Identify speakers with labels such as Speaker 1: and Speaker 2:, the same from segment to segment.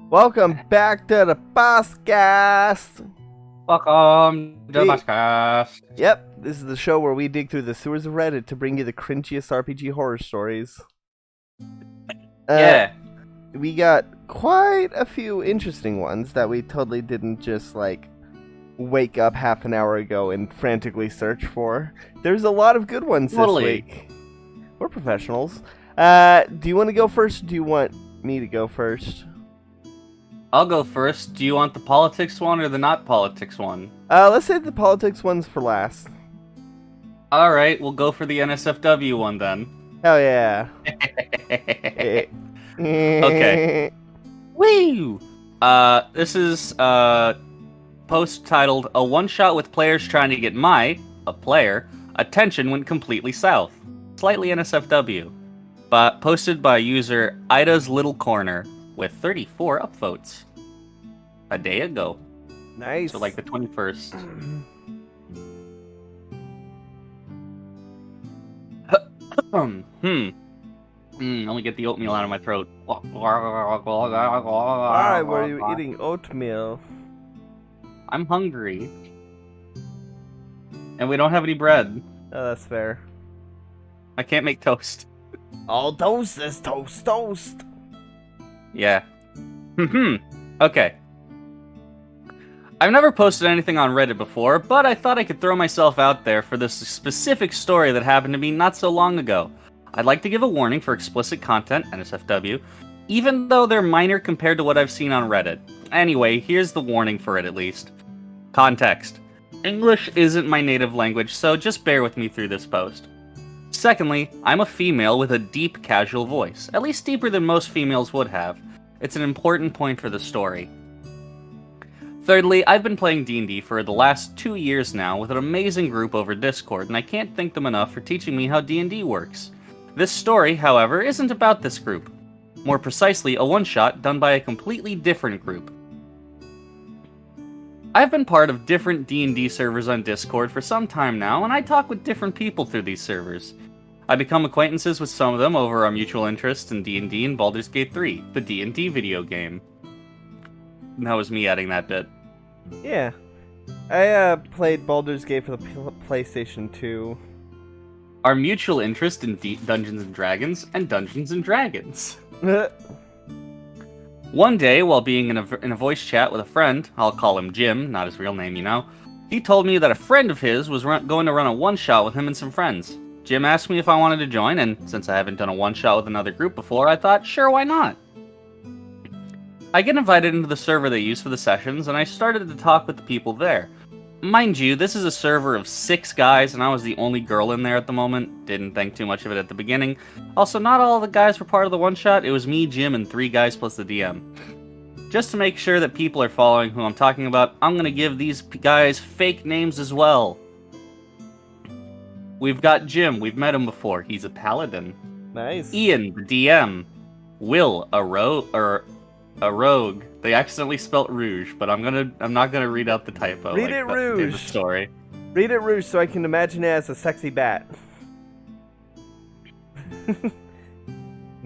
Speaker 1: Welcome back to the Posscast.
Speaker 2: Welcome to the
Speaker 1: We,
Speaker 2: Posscast.
Speaker 1: yep, this is the show where we dig through the sewers of Reddit to bring you the cringiest RPG horror stories.
Speaker 2: Yeah.
Speaker 1: We got quite a few interesting ones that we totally didn't just wake up half an hour ago and frantically search for. There's a lot of good ones
Speaker 2: Totally.
Speaker 1: this week. We're professionals. Do you want to go first? Or do you want me to go first?
Speaker 2: I'll go first. Do you want the politics one or the not politics one?
Speaker 1: Let's save the politics ones for last.
Speaker 2: Alright, we'll go for the NSFW one then.
Speaker 1: Hell yeah.
Speaker 2: Okay. Woo! This is post titled "A One-Shot with Players Trying to Get a player, Attention Went Completely South." Slightly NSFW. But posted by user Ida's Little Corner with 34 upvotes. A day ago.
Speaker 1: Nice.
Speaker 2: So like the 21st. Let me get the oatmeal out of my throat.
Speaker 1: Why were you eating oatmeal?
Speaker 2: I'm hungry. And we don't have any bread.
Speaker 1: Oh, that's fair.
Speaker 2: I can't make toast.
Speaker 1: All toast is toast.
Speaker 2: Yeah. Okay. I've never posted anything on Reddit before, but I thought I could throw myself out there for this specific story that happened to me not so long ago. I'd like to give a warning for explicit content, NSFW, even though they're minor compared to what I've seen on Reddit. Anyway, here's the warning for it at least. Context. English isn't my native language, so just bear with me through this post. Secondly, I'm a female with a deep casual voice, at least deeper than most females would have. It's an important point for the story. Thirdly, I've been playing D&D for the last 2 years now with an amazing group over Discord, and I can't thank them enough for teaching me how D&D works. This story, however, isn't about this group. More precisely, a one-shot done by a completely different group. I've been part of different D&D servers on Discord for some time now, and I talk with different people through these servers. I become acquaintances with some of them over our mutual interest in D&D and Baldur's Gate 3, the D&D video game. That was me adding that bit.
Speaker 1: Yeah. I played Baldur's Gate for the PlayStation 2.
Speaker 2: Our mutual interest in Dungeons & Dragons and Dungeons & Dragons. One day, while being in a voice chat with a friend, I'll call him Jim, not his real name, you know, he told me that a friend of his was going to run a one-shot with him and some friends. Jim asked me if I wanted to join, and since I haven't done a one-shot with another group before, I thought, sure, why not? I get invited into the server they use for the sessions, and I started to talk with the people there. Mind you, this is a server of 6 guys, and I was the only girl in there at the moment. Didn't think too much of it at the beginning. Also, not all the guys were part of the one-shot. It was me, Jim, and 3 guys plus the DM. Just to make sure that people are following who I'm talking about, I'm gonna give these guys fake names as well. We've got Jim. We've met him before. He's a paladin.
Speaker 1: Nice.
Speaker 2: Ian, the DM. Will, a rogue. They accidentally spelt rouge, but I'm not gonna read out the typo.
Speaker 1: Read it rouge.
Speaker 2: In the story.
Speaker 1: Read it rouge so I can imagine it as a sexy bat. I'm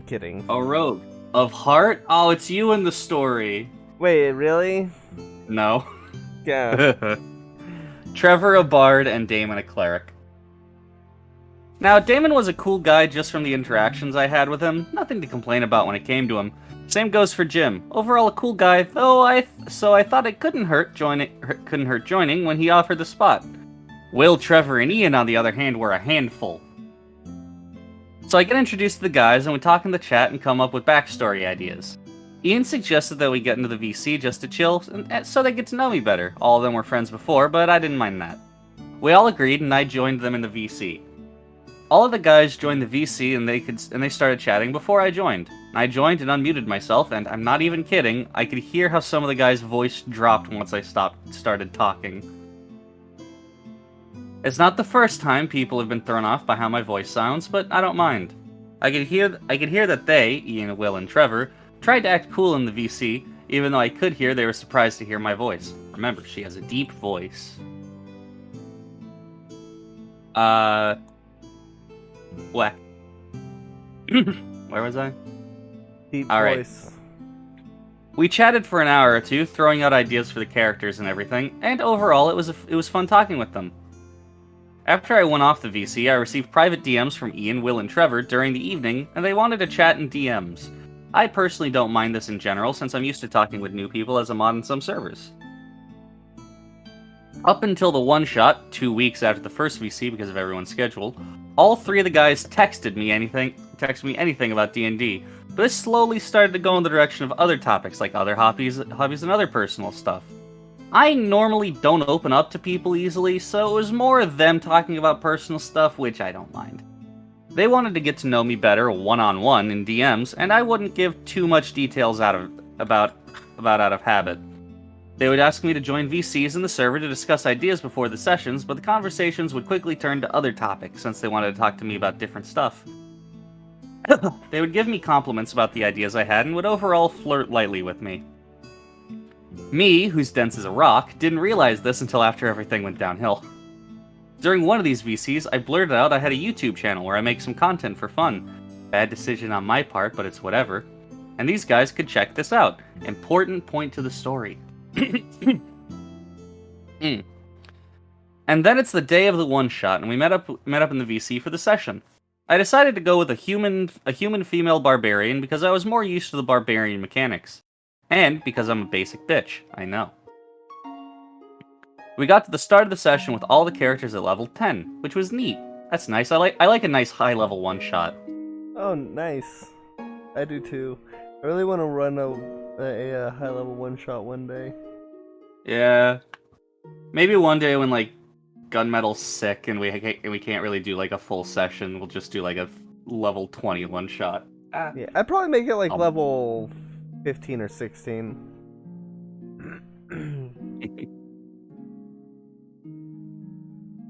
Speaker 1: kidding.
Speaker 2: A rogue. Of heart? Oh, it's you in the story.
Speaker 1: Wait, really?
Speaker 2: No.
Speaker 1: Yeah.
Speaker 2: Trevor, a bard, and Damon, a cleric. Now, Damon was a cool guy just from the interactions I had with him. Nothing to complain about when it came to him. Same goes for Jim. Overall, a cool guy, though I thought it couldn't hurt joining when he offered the spot. Will, Trevor, and Ian, on the other hand, were a handful. So I get introduced to the guys, and we talk in the chat and come up with backstory ideas. Ian suggested that we get into the VC just to chill, so they get to know me better. All of them were friends before, but I didn't mind that. We all agreed, and I joined them in the VC. All of the guys joined the VC, and they started chatting before I joined. I joined and unmuted myself, and I'm not even kidding, I could hear how some of the guys' voice dropped once I started talking. It's not the first time people have been thrown off by how my voice sounds, but I don't mind. I could hear that they, Ian, Will, and Trevor, tried to act cool in the VC, even though I could hear they were surprised to hear my voice. Remember, she has a deep voice. What? Where was I?
Speaker 1: Deep
Speaker 2: All right.
Speaker 1: voice.
Speaker 2: We chatted for an hour or two, throwing out ideas for the characters and everything, and overall it was fun talking with them. After I went off the VC, I received private DMs from Ian, Will, and Trevor during the evening, and they wanted to chat in DMs. I personally don't mind this in general, since I'm used to talking with new people as a mod on some servers. Up until the one-shot, 2 weeks after the first VC because of everyone's schedule, all three of the guys texted me anything about D&D, but this slowly started to go in the direction of other topics like other hobbies and other personal stuff. I normally don't open up to people easily, so it was more of them talking about personal stuff, which I don't mind. They wanted to get to know me better one-on-one in DMs, and I wouldn't give too much details out of habit. They would ask me to join VCs in the server to discuss ideas before the sessions, but the conversations would quickly turn to other topics since they wanted to talk to me about different stuff. They would give me compliments about the ideas I had and would overall flirt lightly with me. Me, who's dense as a rock, didn't realize this until after everything went downhill. During one of these VCs, I blurted out I had a YouTube channel where I make some content for fun. Bad decision on my part, but it's whatever. And these guys could check this out. Important point to the story. And then it's the day of the one-shot, and we met up in the VC for the session. I decided to go with a human female barbarian because I was more used to the barbarian mechanics. And because I'm a basic bitch, I know. We got to the start of the session with all the characters at level 10, which was neat. That's nice. I like a nice high-level one-shot.
Speaker 1: Oh, nice. I do too. I really want to run a high-level one-shot one day.
Speaker 2: Yeah. Maybe one day when, like, Gunmetal's sick and we can't really do, like, a full session, we'll just do, like, a level 20 one-shot.
Speaker 1: Yeah, I'd probably make it, like, level 15 or 16.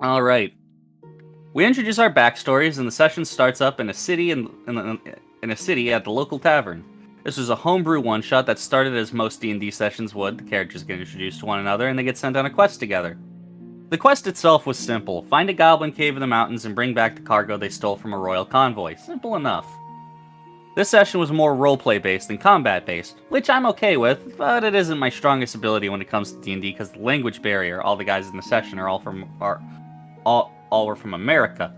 Speaker 2: Alright. We introduce our backstories, and the session starts up in a city in a city at the local tavern. This was a homebrew one-shot that started as most D&D sessions would. The characters get introduced to one another, and they get sent on a quest together. The quest itself was simple. Find a goblin cave in the mountains and bring back the cargo they stole from a royal convoy. Simple enough. This session was more roleplay-based than combat-based, which I'm okay with, but it isn't my strongest ability when it comes to D&D because the language barrier. All the guys in the session are all were from America.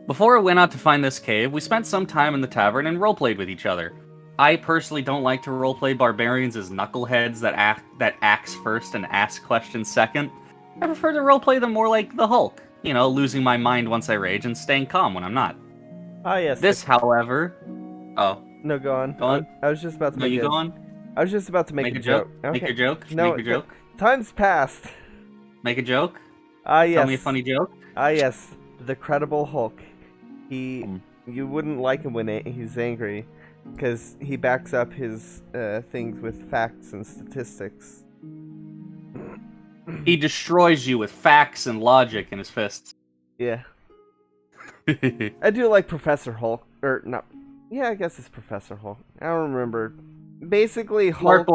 Speaker 2: Before we went out to find this cave, we spent some time in the tavern and roleplayed with each other. I personally don't like to roleplay barbarians as knuckleheads that axe first and ask questions second. I prefer to roleplay them more like the Hulk, you know, losing my mind once I rage and staying calm when I'm not.
Speaker 1: Ah, yes.
Speaker 2: This, however... Oh.
Speaker 1: No, go on.
Speaker 2: Go on.
Speaker 1: I was just about to
Speaker 2: No,
Speaker 1: make
Speaker 2: you go on?
Speaker 1: I was just about to make a joke. Okay.
Speaker 2: Make your joke?
Speaker 1: No,
Speaker 2: Make your joke?
Speaker 1: Time's passed.
Speaker 2: Make a joke?
Speaker 1: Ah, yes.
Speaker 2: Tell me a funny joke?
Speaker 1: Ah, yes. The Credible Hulk. You wouldn't like him when he's angry, because he backs up his things with facts and statistics.
Speaker 2: He destroys you with facts and logic in his fists.
Speaker 1: Yeah. I do like Professor Hulk, or not. Yeah, I guess it's Professor Hulk. I don't remember. Basically, Hulk.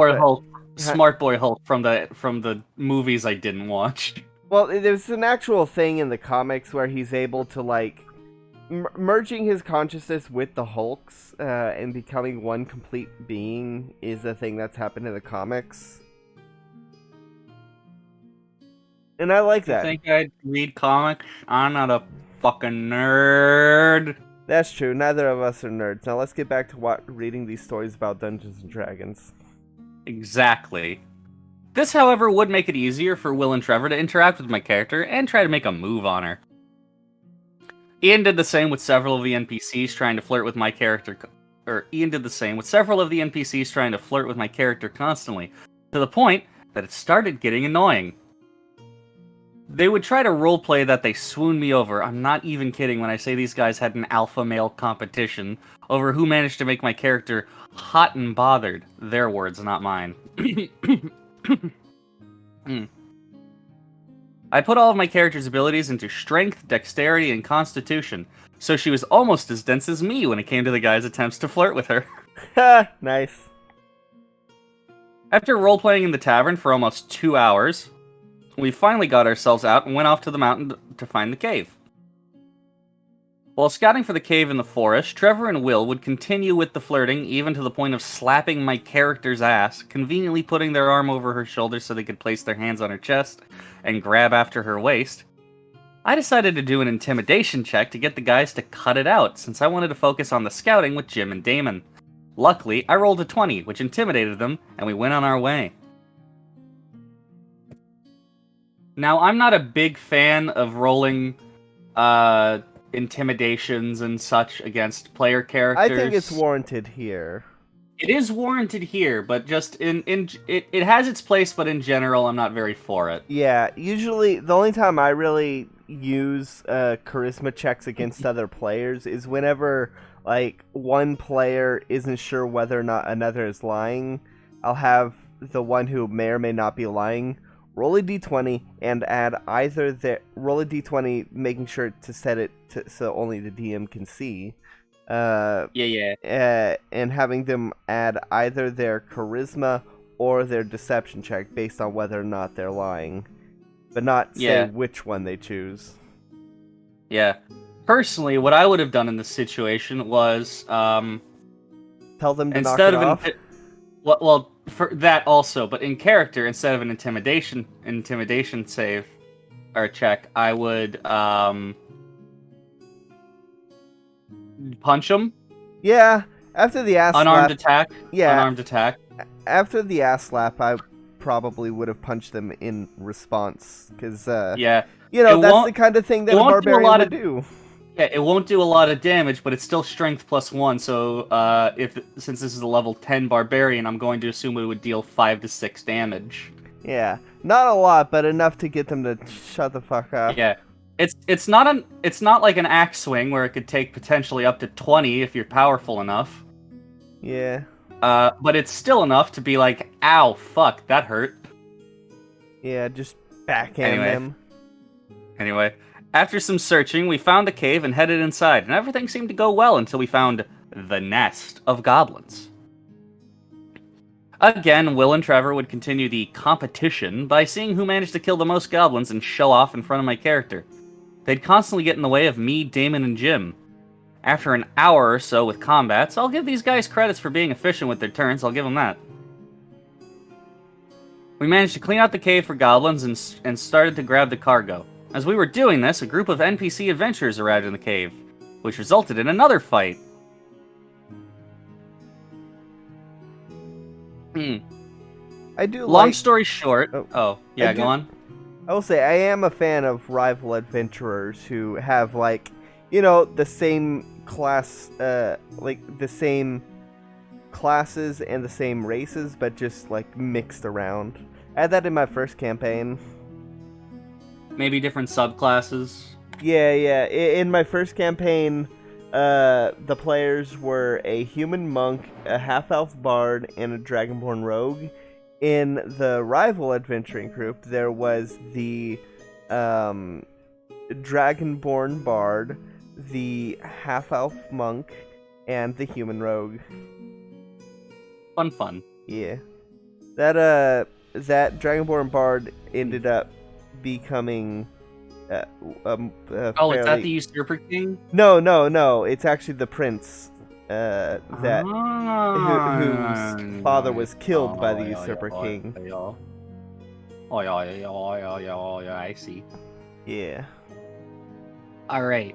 Speaker 2: Smart boy Hulk from the movies I didn't watch.
Speaker 1: Well, there's an actual thing in the comics where he's able to, like, merging his consciousness with the Hulk's and becoming one complete being is a thing that's happened in the comics. And I like that.
Speaker 2: You think I'd read comics? I'm not a fucking nerd.
Speaker 1: That's true. Neither of us are nerds. Now let's get back to reading these stories about Dungeons and Dragons.
Speaker 2: Exactly. This, however, would make it easier for Will and Trevor to interact with my character and try to make a move on her. Ian did the same with several of the NPCs trying to flirt with my character, constantly, to the point that it started getting annoying. They would try to roleplay that they swooned me over. I'm not even kidding when I say these guys had an alpha male competition over who managed to make my character hot and bothered. Their words, not mine. I put all of my character's abilities into strength, dexterity, and constitution, so she was almost as dense as me when it came to the guy's attempts to flirt with her.
Speaker 1: Ha! Nice.
Speaker 2: After role-playing in the tavern for almost 2 hours, we finally got ourselves out and went off to the mountain to find the cave. While scouting for the cave in the forest, Trevor and Will would continue with the flirting, even to the point of slapping my character's ass, conveniently putting their arm over her shoulder so they could place their hands on her chest and grab after her waist. I decided to do an intimidation check to get the guys to cut it out, since I wanted to focus on the scouting with Jim and Damon. Luckily, I rolled a 20, which intimidated them, and we went on our way. Now, I'm not a big fan of rolling intimidations and such against player characters.
Speaker 1: I think it's warranted here.
Speaker 2: It is warranted here, but just it has its place, but in general, I'm not very for it.
Speaker 1: Yeah, usually the only time I really use charisma checks against other players is whenever like one player isn't sure whether or not another is lying. I'll have the one who may or may not be lying roll a d20 and add either roll a d20, making sure to set it so only the DM can see. And having them add either their charisma or their deception check based on whether or not they're lying, but not say which one they choose.
Speaker 2: Yeah. Personally, what I would have done in this situation was
Speaker 1: tell them to
Speaker 2: instead
Speaker 1: knock
Speaker 2: of
Speaker 1: it off.
Speaker 2: Well, for that also, but in character, instead of an intimidation save or check, I would punch him.
Speaker 1: Yeah, after the ass
Speaker 2: unarmed
Speaker 1: slap,
Speaker 2: attack.
Speaker 1: Yeah,
Speaker 2: unarmed attack.
Speaker 1: After the ass slap, I probably would have punched them in response because you know that's the kind of thing that a barbarian would do.
Speaker 2: Yeah, it won't do a lot of damage, but it's still strength +1. So since this is a level 10 barbarian, I'm going to assume it would deal 5 to 6 damage.
Speaker 1: Yeah, not a lot, but enough to get them to shut the fuck up.
Speaker 2: Yeah, it's not like an axe swing where it could take potentially up to 20 if you're powerful enough.
Speaker 1: Yeah.
Speaker 2: But it's still enough to be like, ow, fuck, that hurt.
Speaker 1: Yeah, just backhand them.
Speaker 2: Anyway, after some searching, we found the cave and headed inside, and everything seemed to go well until we found the nest of goblins. Again, Will and Trevor would continue the competition by seeing who managed to kill the most goblins and show off in front of my character. They'd constantly get in the way of me, Damon, and Jim. After an hour or so with combats, I'll give these guys credits for being efficient with their turns, I'll give them that. We managed to clean out the cave for goblins and started to grab the cargo. As we were doing this, a group of NPC adventurers arrived in the cave, which resulted in another fight.
Speaker 1: I do.
Speaker 2: Long story short, go on.
Speaker 1: I will say I am a fan of rival adventurers who have the same class, like the same classes and the same races, but just mixed around. I had that in my first campaign.
Speaker 2: Maybe different subclasses.
Speaker 1: Yeah. In my first campaign, the players were a human monk, a half-elf bard, and a dragonborn rogue. In the rival adventuring group, there was the dragonborn bard, the half-elf monk, and the human rogue.
Speaker 2: Fun.
Speaker 1: Yeah. That dragonborn bard ended up becoming
Speaker 2: is that the usurper king?
Speaker 1: No, it's actually the prince whose father was killed by the usurper king.
Speaker 2: I see.
Speaker 1: Yeah.
Speaker 2: Alright.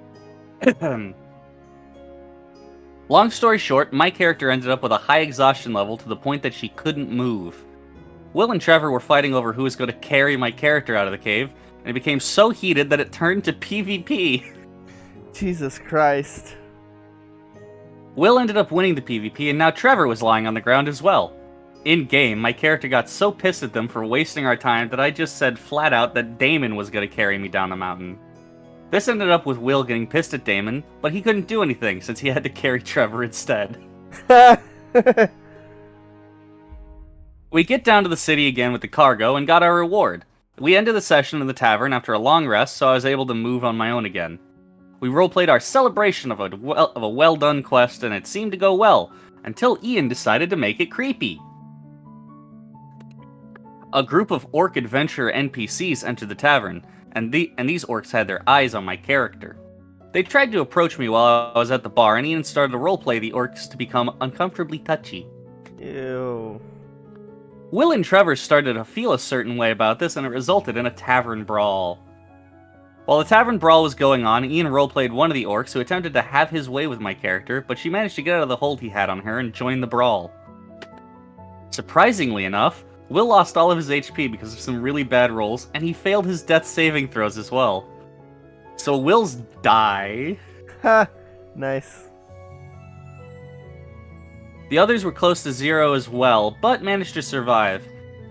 Speaker 2: Long story short, my character ended up with a high exhaustion level to the point that she couldn't move. Will and Trevor were fighting over who was going to carry my character out of the cave, and it became so heated that it turned to PvP.
Speaker 1: Jesus Christ.
Speaker 2: Will ended up winning the PvP, and now Trevor was lying on the ground as well. In-game, my character got so pissed at them for wasting our time that I just said flat out that Damon was going to carry me down the mountain. This ended up with Will getting pissed at Damon, but he couldn't do anything since he had to carry Trevor instead. We get down to the city again with the cargo and got our reward. We ended the session in the tavern after a long rest, so I was able to move on my own again. We roleplayed our celebration of a well-done quest, and it seemed to go well, until Ian decided to make it creepy. A group of orc adventurer NPCs entered the tavern, and these orcs had their eyes on my character. They tried to approach me while I was at the bar, and Ian started to roleplay the orcs to become uncomfortably touchy.
Speaker 1: Ew.
Speaker 2: Will and Trevor started to feel a certain way about this, and it resulted in a tavern brawl. While the tavern brawl was going on, Ian roleplayed one of the orcs who attempted to have his way with my character, but she managed to get out of the hold he had on her and join the brawl. Surprisingly enough, Will lost all of his HP because of some really bad rolls, and he failed his death saving throws as well. So Will's die.
Speaker 1: Ha! Nice.
Speaker 2: The others were close to 0 as well, but managed to survive.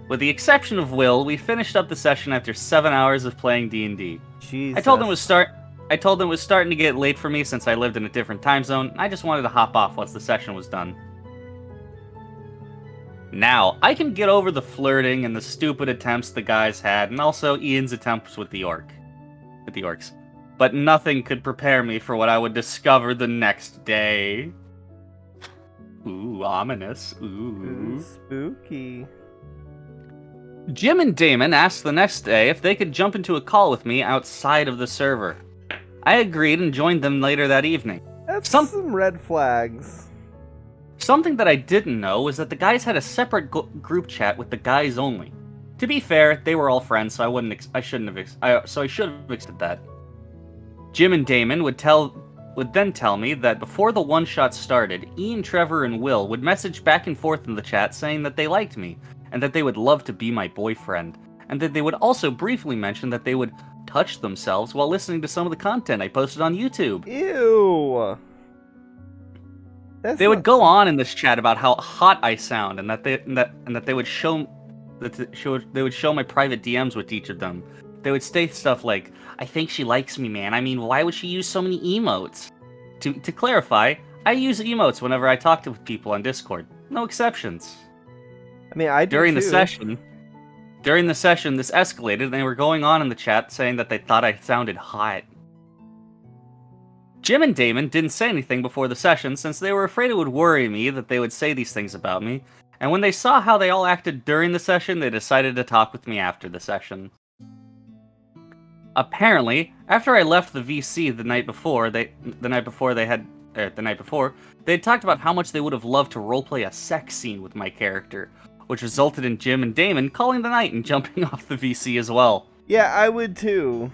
Speaker 2: With the exception of Will, we finished up the session after 7 hours of playing D&D.
Speaker 1: Jesus.
Speaker 2: I told them it was starting to get late for me since I lived in a different time zone, and I just wanted to hop off once the session was done. Now, I can get over the flirting and the stupid attempts the guys had, and also Ian's attempts with the orcs. But nothing could prepare me for what I would discover the next day. Ooh, ominous. Ooh.
Speaker 1: Spooky.
Speaker 2: Jim and Damon asked the next day if they could jump into a call with me outside of the server. I agreed and joined them later that evening.
Speaker 1: That's some red flags.
Speaker 2: Something that I didn't know was that the guys had a separate group chat with the guys only. To be fair, they were all friends, so I should have accepted that. Jim and Damon would then tell me that before the one-shot started, Ian, Trevor, and Will would message back and forth in the chat saying that they liked me, and that they would love to be my boyfriend, and that they would also briefly mention that they would touch themselves while listening to some of the content I posted on YouTube.
Speaker 1: Ew.
Speaker 2: They would go on in this chat about how hot I sound, and that they would show my private DMs with each of them. They would say stuff like, "I think she likes me, man. I mean, why would she use so many emotes?" To clarify, I use emotes whenever I talk to people on Discord. No exceptions.
Speaker 1: I mean, I do
Speaker 2: During
Speaker 1: too.
Speaker 2: During the session, this escalated, and they were going on in the chat saying that they thought I sounded hot. Jim and Damon didn't say anything before the session since they were afraid it would worry me that they would say these things about me, and when they saw how they all acted during the session, they decided to talk with me after the session. Apparently, after I left the VC the night before, they had talked about how much they would have loved to roleplay a sex scene with my character, which resulted in Jim and Damon calling the night and jumping off the VC as well.
Speaker 1: Yeah, I would too.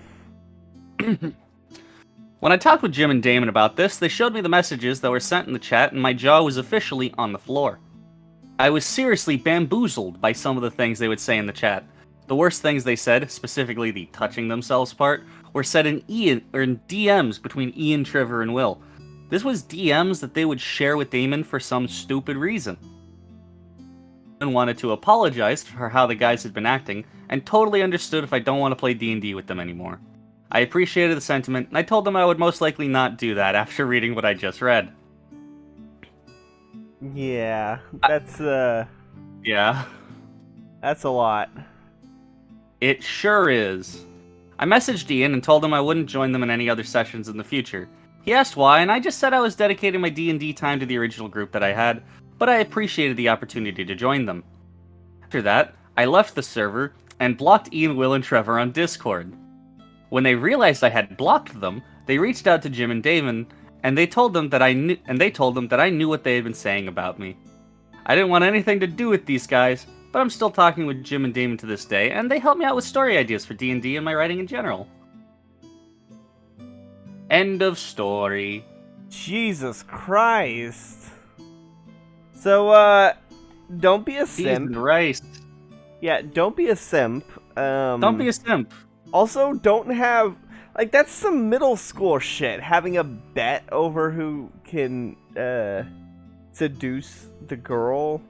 Speaker 2: When I talked with Jim and Damon about this, they showed me the messages that were sent in the chat, and my jaw was officially on the floor. I was seriously bamboozled by some of the things they would say in the chat. The worst things they said, specifically the touching themselves part, were said in DMs between Ian, Trevor, and Will. This was DMs that they would share with Damon for some stupid reason. And wanted to apologize for how the guys had been acting, and totally understood if I don't want to play D&D with them anymore. I appreciated the sentiment, and I told them I would most likely not do that after reading what I just read.
Speaker 1: Yeah, that's
Speaker 2: Yeah.
Speaker 1: That's a lot.
Speaker 2: It sure is. I messaged Ian and told him I wouldn't join them in any other sessions in the future. He asked why, and I just said I was dedicating my D&D time to the original group that I had, but I appreciated the opportunity to join them. After that, I left the server and blocked Ian, Will, and Trevor on Discord. When they realized I had blocked them, they reached out to Jim and Damon, and they told them that I knew what they had been saying about me. I didn't want anything to do with these guys, but I'm still talking with Jim and Damon to this day, and they help me out with story ideas for D&D and my writing in general. End of story.
Speaker 1: Jesus Christ. So, don't be a simp.
Speaker 2: Christ.
Speaker 1: Yeah, don't be a simp.
Speaker 2: Don't be a simp.
Speaker 1: Also, don't have... Like, that's some middle school shit. Having a bet over who can, seduce the girl.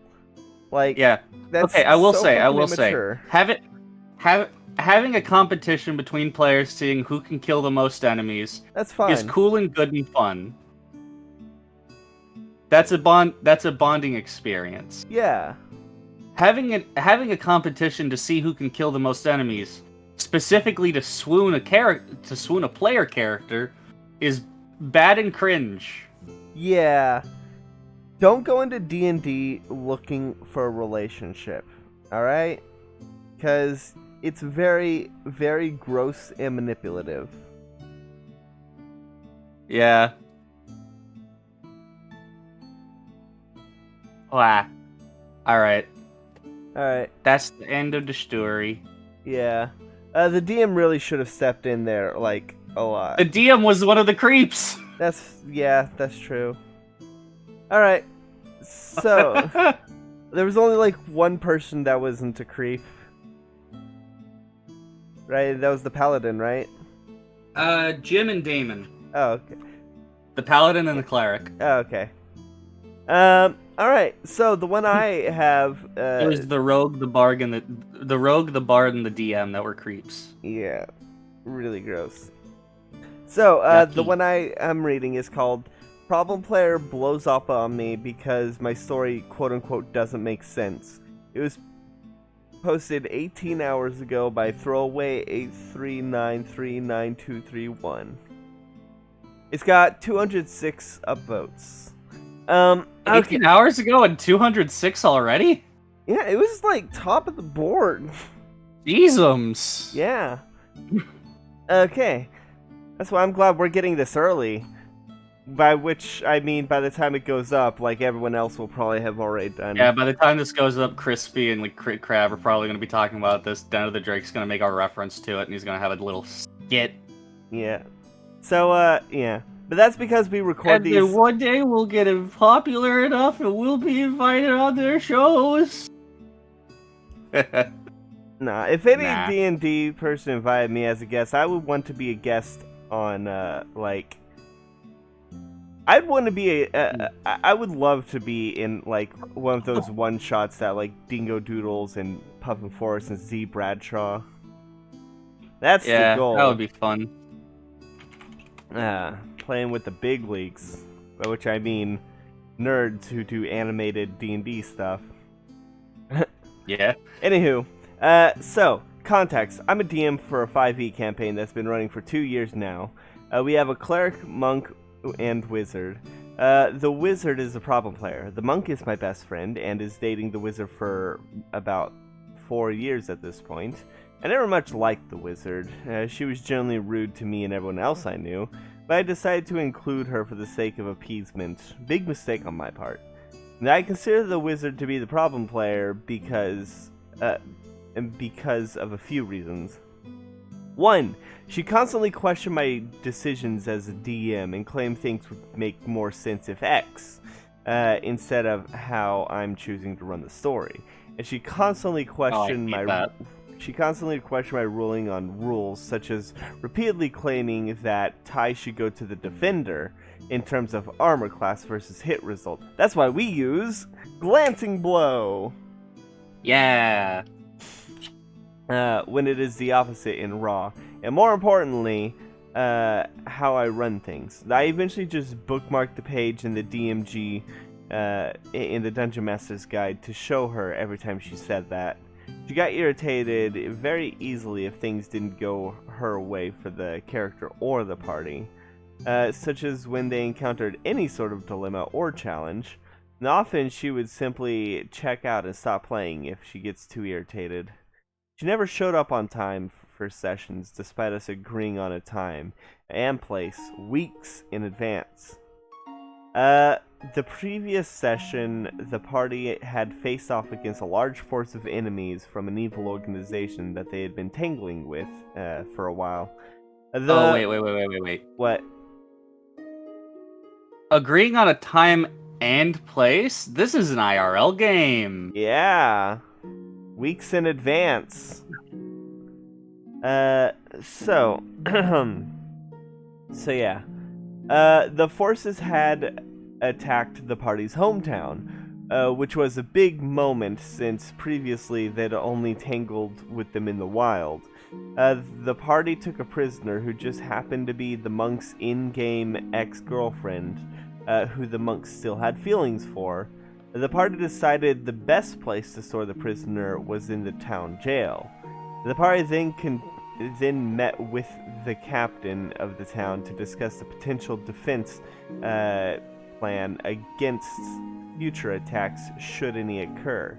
Speaker 1: Like,
Speaker 2: yeah.
Speaker 1: That's
Speaker 2: okay, I will
Speaker 1: so
Speaker 2: say,
Speaker 1: immature.
Speaker 2: having a competition between players seeing who can kill the most enemies
Speaker 1: That's fun.
Speaker 2: is cool and good and fun. That's a bonding experience.
Speaker 1: Yeah.
Speaker 2: Having a competition to see who can kill the most enemies, specifically to swoon a player character, is bad and cringe.
Speaker 1: Yeah. Don't go into D&D looking for a relationship, alright? Because it's very, very gross and manipulative.
Speaker 2: Yeah. Wow. Alright.
Speaker 1: Alright,
Speaker 2: That's the end of the story.
Speaker 1: yeah. The DM really should have stepped in there, like, a lot.
Speaker 2: The DM was one of the creeps.
Speaker 1: That's true. Alright, so, there was only, like, one person that wasn't a creep. Right? That was the paladin, right?
Speaker 2: Jim and Damon.
Speaker 1: Oh, okay.
Speaker 2: The paladin and the cleric.
Speaker 1: Oh, okay. Alright, so the one I have,
Speaker 2: It was the rogue, the bard, and the rogue, the bard, and the DM that were creeps.
Speaker 1: yeah, really gross. So, the
Speaker 2: Yucky.
Speaker 1: one I am reading is called Problem Player Blows Up on Me Because My Story quote-unquote doesn't make sense. It was posted 18 hours ago by Throwaway83939231. It's got 206 upvotes.
Speaker 2: 18 hours ago and 206 already?
Speaker 1: Yeah, it was like top of the board.
Speaker 2: Jeezums.
Speaker 1: Yeah. Okay. That's why I'm glad we're getting this early. By which I mean by the time it goes up, like everyone else will probably have already done.
Speaker 2: Yeah, by the time this goes up, Crispy and like Crit Crab are probably going to be talking about this. Den of the Drake's going to make a reference to it, and he's going to have a little skit.
Speaker 1: Yeah. So, yeah. But that's because we record
Speaker 2: And
Speaker 1: these.
Speaker 2: then one day we'll get it popular enough, and we'll be invited on their shows.
Speaker 1: Nah, if any
Speaker 2: Nah.
Speaker 1: D&D person invited me as a guest, I would want to be a guest on, like... I'd want to be I would love to be in, like, one of those one-shots that, like, Dingo Doodles and Puffin Forest and Z Bradshaw. That's
Speaker 2: Yeah,
Speaker 1: the goal.
Speaker 2: that would be fun.
Speaker 1: Playing with the big leagues, by which I mean nerds who do animated D&D stuff.
Speaker 2: Yeah.
Speaker 1: Anywho, so, context. I'm a DM for a 5e campaign that's been running for 2 years now. We have a cleric, monk, and wizard. The wizard is a problem player. The monk is my best friend and is dating the wizard for about 4 years at this point. I never much liked the wizard. She was generally rude to me and everyone else I knew, but I decided to include her for the sake of appeasement. Big mistake on my part. And I consider the wizard to be the problem player because of a few reasons. 1. She constantly questioned my decisions as a DM and claimed things would make more sense if X, instead of how I'm choosing to run the story. And she constantly questioned my ruling on rules, such as repeatedly claiming that Ty should go to the defender in terms of armor class versus hit result. That's why we use glancing blow.
Speaker 2: Yeah.
Speaker 1: When it is the opposite in Raw. And more importantly, how I run things. I eventually just bookmarked the page in the DMG, in the Dungeon Master's Guide to show her every time she said that. She got irritated very easily if things didn't go her way for the character or the party, such as when they encountered any sort of dilemma or challenge. And often she would simply check out and stop playing if she gets too irritated. She never showed up on time for sessions, despite us agreeing on a time and place weeks in advance. The previous session, the party had faced off against a large force of enemies from an evil organization that they had been tangling with for a while.
Speaker 2: Oh, wait.
Speaker 1: What?
Speaker 2: Agreeing on a time and place? This is an IRL game.
Speaker 1: Yeah. Weeks in advance. So yeah. The forces had attacked the party's hometown, which was a big moment since previously they'd only tangled with them in the wild. The party took a prisoner who just happened to be the monk's in-game ex-girlfriend, who the monks still had feelings for. The party decided the best place to store the prisoner was in the town jail. The party then met with the captain of the town to discuss the potential defense plan against future attacks should any occur.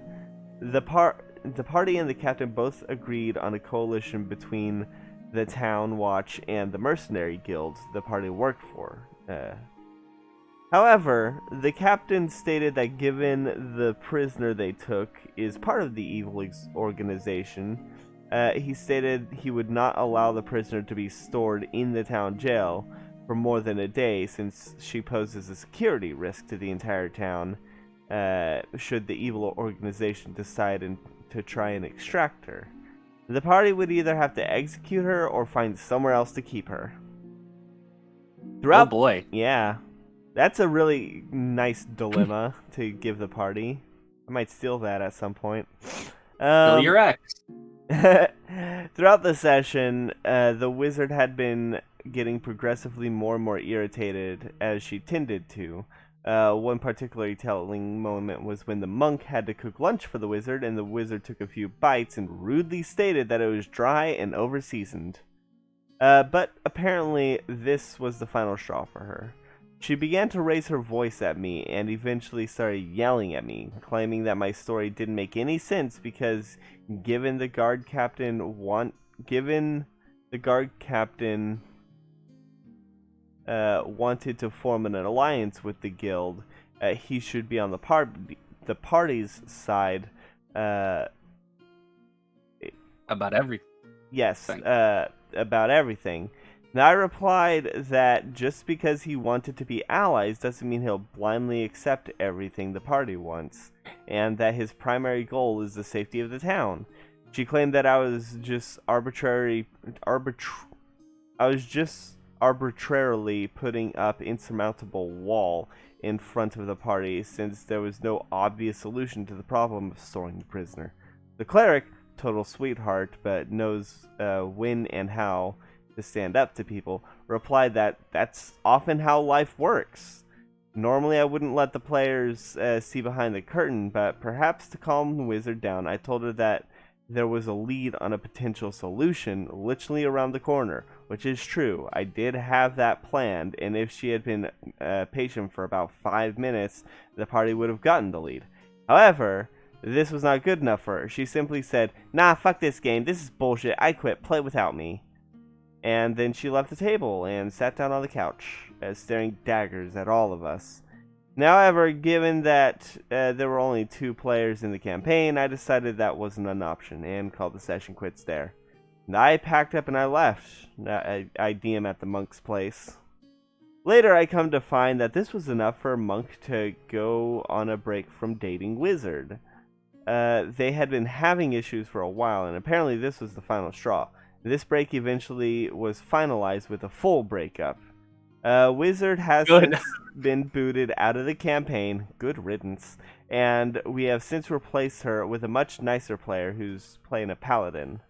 Speaker 1: The party and the captain both agreed on a coalition between the town watch and the mercenary guild the party worked for. Uh, However, the captain stated that given the prisoner they took is part of the evil organization, he stated he would not allow the prisoner to be stored in the town jail for more than a day since she poses a security risk to the entire town should the evil organization decide to try and extract her. The party would either have to execute her or find somewhere else to keep her.
Speaker 2: Oh boy.
Speaker 1: Yeah. That's a really nice dilemma to give the party. I might steal that at some point.
Speaker 2: Kill your ex.
Speaker 1: Throughout the session, the wizard had been getting progressively more and more irritated as she tended to. One particularly telling moment was when the monk had to cook lunch for the wizard, and the wizard took a few bites and rudely stated that it was dry and over-seasoned. But apparently, this was the final straw for her. She began to raise her voice at me and eventually started yelling at me, claiming that my story didn't make any sense because given the guard captain wanted to form an alliance with the guild, he should be on the party's side.
Speaker 2: About everything.
Speaker 1: Yes, about everything. Now, I replied that just because he wanted to be allies doesn't mean he'll blindly accept everything the party wants, and that his primary goal is the safety of the town. She claimed that I was just arbitrarily putting up insurmountable wall in front of the party since there was no obvious solution to the problem of storing the prisoner. The cleric, total sweetheart, but knows when and how to stand up to people, replied that that's often how life works. Normally I wouldn't let the players see behind the curtain, but perhaps to calm the wizard down, I told her that there was a lead on a potential solution literally around the corner, which is true. I did have that planned, and if she had been patient for about 5 minutes, the party would have gotten the lead. However, this was not good enough for her. She simply said, "Nah, fuck this game. This is bullshit. I quit. Play without me." And then she left the table and sat down on the couch, staring daggers at all of us. Now, however, given that there were only 2 players in the campaign, I decided that wasn't an option and called the session quits there. And I packed up and I left. I DM at the monk's place. Later, I come to find that this was enough for Monk to go on a break from dating Wizard. They had been having issues for a while, and apparently this was the final straw. This break eventually was finalized with a full breakup. Wizard has since been booted out of the campaign, good riddance, and we have since replaced her with a much nicer player who's playing a paladin.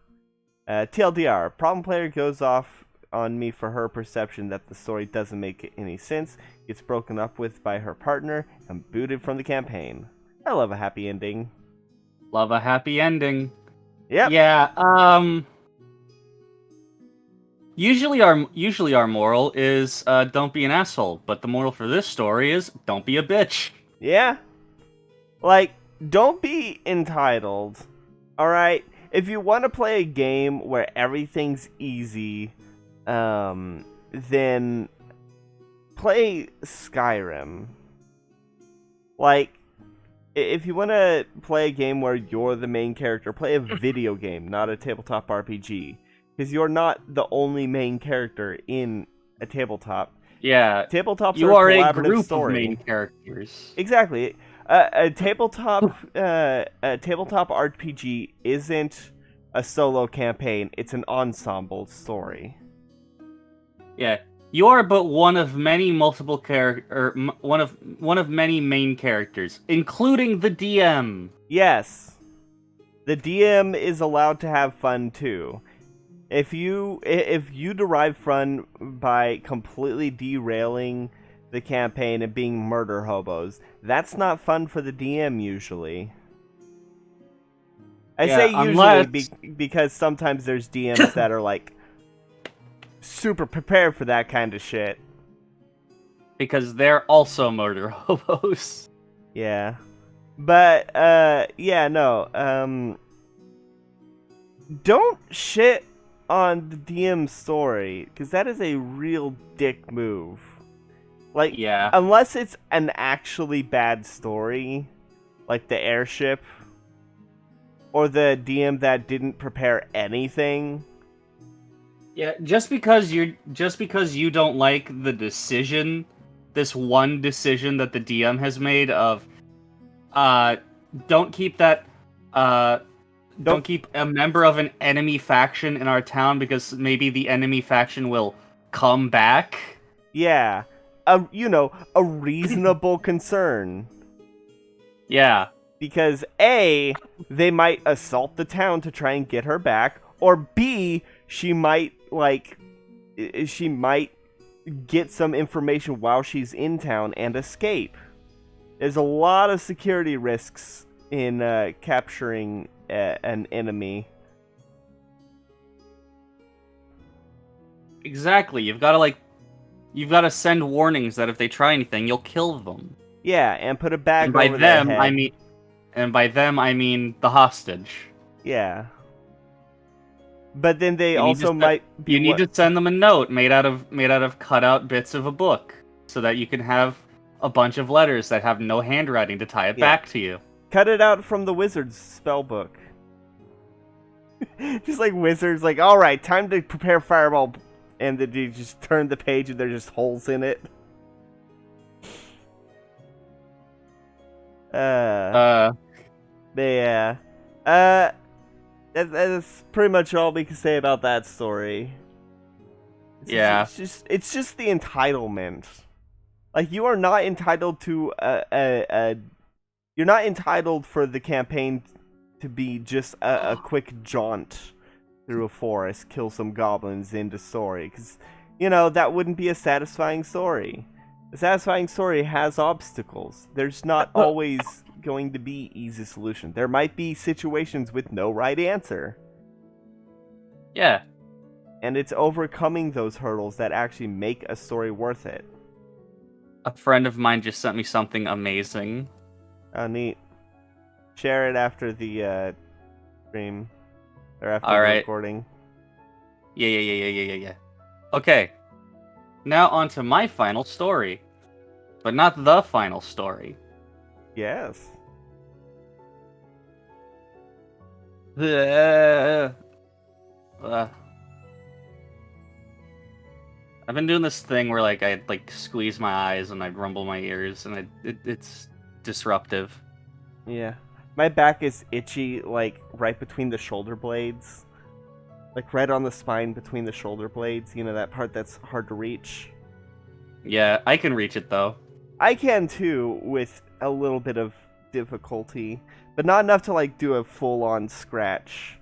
Speaker 1: TLDR, problem player goes off on me for her perception that the story doesn't make any sense, gets broken up with by her partner, and booted from the campaign. I love a happy ending.
Speaker 2: Love a happy ending.
Speaker 1: Yep.
Speaker 2: Yeah, Usually our moral is don't be an asshole, but the moral for this story is don't be a bitch.
Speaker 1: Yeah. Like, don't be entitled. Alright? If you want to play a game where everything's easy, then play Skyrim. Like, if you want to play a game where you're the main character, play a video game, not a tabletop RPG. Because you're not the only main character in a tabletop.
Speaker 2: Yeah,
Speaker 1: tabletops
Speaker 2: you
Speaker 1: are
Speaker 2: are
Speaker 1: a
Speaker 2: a
Speaker 1: collaborative
Speaker 2: group
Speaker 1: story.
Speaker 2: of main characters.
Speaker 1: Exactly. A tabletop RPG isn't a solo campaign; it's an ensemble story.
Speaker 2: Yeah, you are but one of many multiple one of many main characters, including the DM.
Speaker 1: Yes, the DM is allowed to have fun too. If you derive fun by completely derailing the campaign and being murder hobos, that's not fun for the DM usually. I say usually because sometimes there's DMs that are like super prepared for that kind of shit.
Speaker 2: Because they're also murder hobos.
Speaker 1: Yeah. But don't shit on the DM's story, because that is a real dick move. Like,
Speaker 2: Yeah.
Speaker 1: unless it's an actually bad story, like the airship, or the DM that didn't prepare anything.
Speaker 2: Yeah, just because you don't like the decision, this one decision that the DM has made of uh don't keep that uh don't
Speaker 1: Don't,
Speaker 2: keep a member of an enemy faction in our town because maybe the enemy faction will come back.
Speaker 1: yeah, a reasonable concern.
Speaker 2: Yeah.
Speaker 1: Because A, they might assault the town to try and get her back, or B, she might get some information while she's in town and escape. There's a lot of security risks in capturing an enemy.
Speaker 2: Exactly. You've got to send warnings that if they try anything, you'll kill them.
Speaker 1: Yeah, and put a bag
Speaker 2: And by
Speaker 1: over their
Speaker 2: them,
Speaker 1: head.
Speaker 2: I mean the hostage.
Speaker 1: Yeah. But then they
Speaker 2: You need
Speaker 1: also
Speaker 2: to
Speaker 1: might be
Speaker 2: you need to send them a note made out of cut out bits of a book, so that you can have a bunch of letters that have no handwriting to tie it back to you.
Speaker 1: cut it out from the wizard's spell book. Just like wizards, like, all right, time to prepare fireball, and then you just turn the page and there's just holes in it. Yeah. That's pretty much all we can say about that story. It's just the entitlement. Like, you are not entitled to you're not entitled for the campaign to be just a quick jaunt through a forest, kill some goblins, end of story. Because, that wouldn't be a satisfying story. A satisfying story has obstacles. There's not always going to be easy solution. There might be situations with no right answer.
Speaker 2: Yeah.
Speaker 1: And it's overcoming those hurdles that actually make a story worth it.
Speaker 2: A friend of mine just sent me something amazing.
Speaker 1: Oh, neat. Share it after the stream. Or after
Speaker 2: All
Speaker 1: the
Speaker 2: right.
Speaker 1: recording.
Speaker 2: Yeah. Okay. Now on to my final story. But not the final story.
Speaker 1: Yes.
Speaker 2: I've been doing this thing where I squeeze my eyes and I rumble my ears, and it's disruptive.
Speaker 1: Yeah. My back is itchy, like, right between the shoulder blades. Like, right on the spine between the shoulder blades. You know, that part that's hard to reach.
Speaker 2: Yeah, I can reach it, though.
Speaker 1: I can, too, with a little bit of difficulty. But not enough to, like, do a full-on scratch.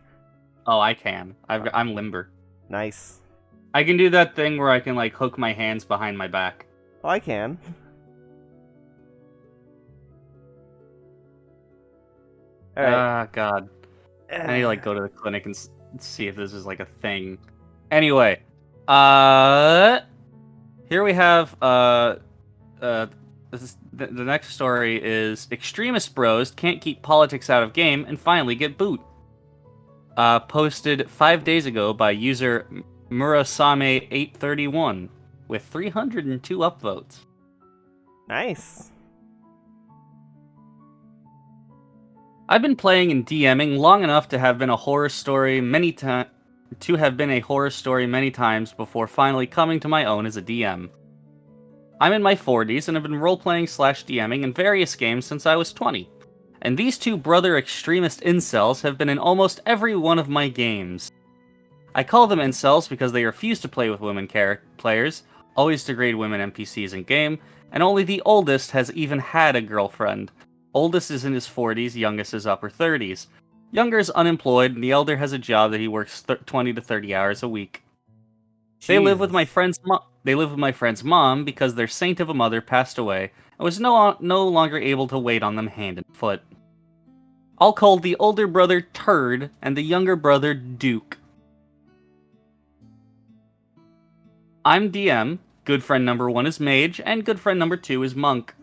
Speaker 2: Oh, I can. I'm limber.
Speaker 1: Nice.
Speaker 2: I can do that thing where I can, hook my hands behind my back.
Speaker 1: Oh, I can. Alright.
Speaker 2: Ah, God. I need to, go to the clinic and see if this is, a thing. Anyway. Here we have, the next story is Extremist Bros can't keep politics out of game and finally get boot. Posted 5 days ago by user Murasame831 with 302 upvotes.
Speaker 1: Nice.
Speaker 2: I've been playing and DMing long enough to have been a horror story many times before finally coming to my own as a DM. I'm in my 40s and have been role-playing / DMing in various games since I was 20. And these two brother extremist incels have been in almost every one of my games. I call them incels because they refuse to play with women players, always degrade women NPCs in game, and only the oldest has even had a girlfriend. Oldest is in his 40s, youngest is upper 30s. Younger is unemployed, and the elder has a job that he works 20 to 30 hours a week. They live with my friend's mom because their saint of a mother passed away and was no longer able to wait on them hand and foot. I'll call the older brother Turd and the younger brother Duke. I'm DM, good friend number 1 is Mage, and good friend number 2 is Monk.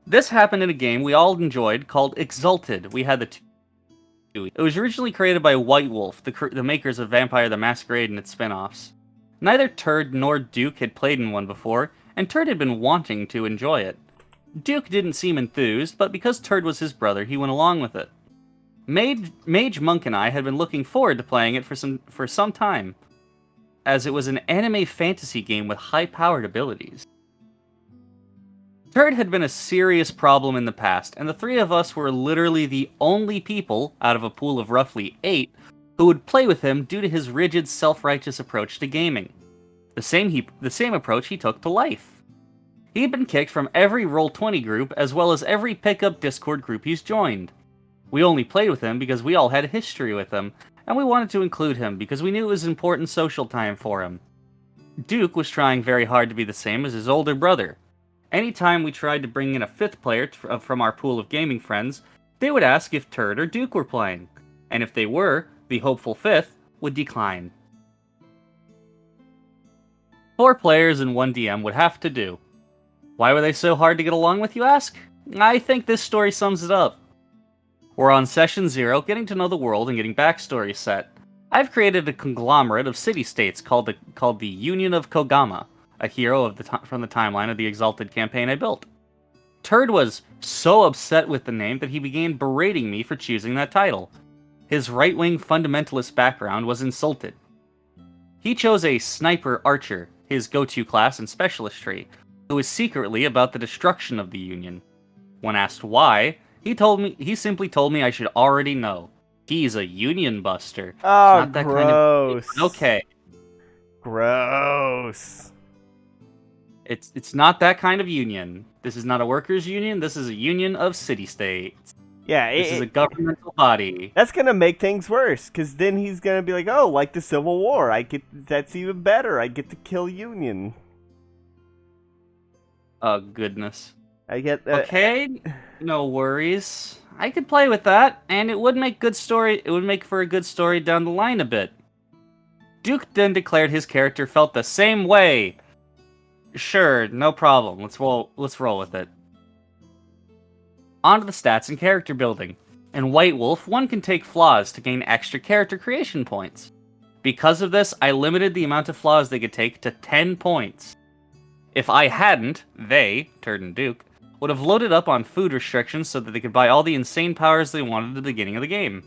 Speaker 2: This happened in a game we all enjoyed called Exalted. We had the two. It was originally created by White Wolf, the makers of Vampire the Masquerade and its spin-offs. Neither Turd nor Duke had played in one before, and Turd had been wanting to enjoy it. Duke didn't seem enthused, but because Turd was his brother, he went along with it. Mage Monk and I had been looking forward to playing it for some time, as it was an anime fantasy game with high-powered abilities. Turd had been a serious problem in the past, and the three of us were literally the only people, out of a pool of roughly 8, who would play with him due to his rigid, self-righteous approach to gaming. The same approach he took to life. He'd been kicked from every Roll20 group, as well as every pickup Discord group he's joined. We only played with him because we all had a history with him, and we wanted to include him because we knew it was important social time for him. Duke was trying very hard to be the same as his older brother. Anytime we tried to bring in a 5th player from our pool of gaming friends, they would ask if Turd or Duke were playing, and if they were, the hopeful 5th would decline. 4 players and 1 DM would have to do. Why were they so hard to get along with, you ask? I think this story sums it up. We're on session 0, getting to know the world and getting backstory set. I've created a conglomerate of city-states called the Union of Kogama, a hero from the timeline of the Exalted campaign I built. Turd was so upset with the name that he began berating me for choosing that title. His right-wing fundamentalist background was insulted. He chose a sniper archer, his go-to class and specialist trait, who was secretly about the destruction of the Union. When asked why, he simply told me I should already know. He's a Union buster.
Speaker 1: Oh,
Speaker 2: Not that
Speaker 1: gross.
Speaker 2: kind of... Okay.
Speaker 1: Gross.
Speaker 2: It's not that kind of union. This is not a workers' union. This is a union of city-states.
Speaker 1: Yeah,
Speaker 2: this is a governmental body.
Speaker 1: That's gonna make things worse, because then he's gonna be like, oh, like the Civil War. That's even better. I get to kill Union.
Speaker 2: Oh, goodness.
Speaker 1: I get
Speaker 2: Okay, no worries. I could play with that, and it would make for a good story down the line a bit. Duke then declared his character felt the same way. Sure, no problem. Let's roll with it. On to the stats and character building. In White Wolf, one can take flaws to gain extra character creation points. Because of this, I limited the amount of flaws they could take to 10 points. If I hadn't, they, Turd and Duke, would have loaded up on food restrictions so that they could buy all the insane powers they wanted at the beginning of the game.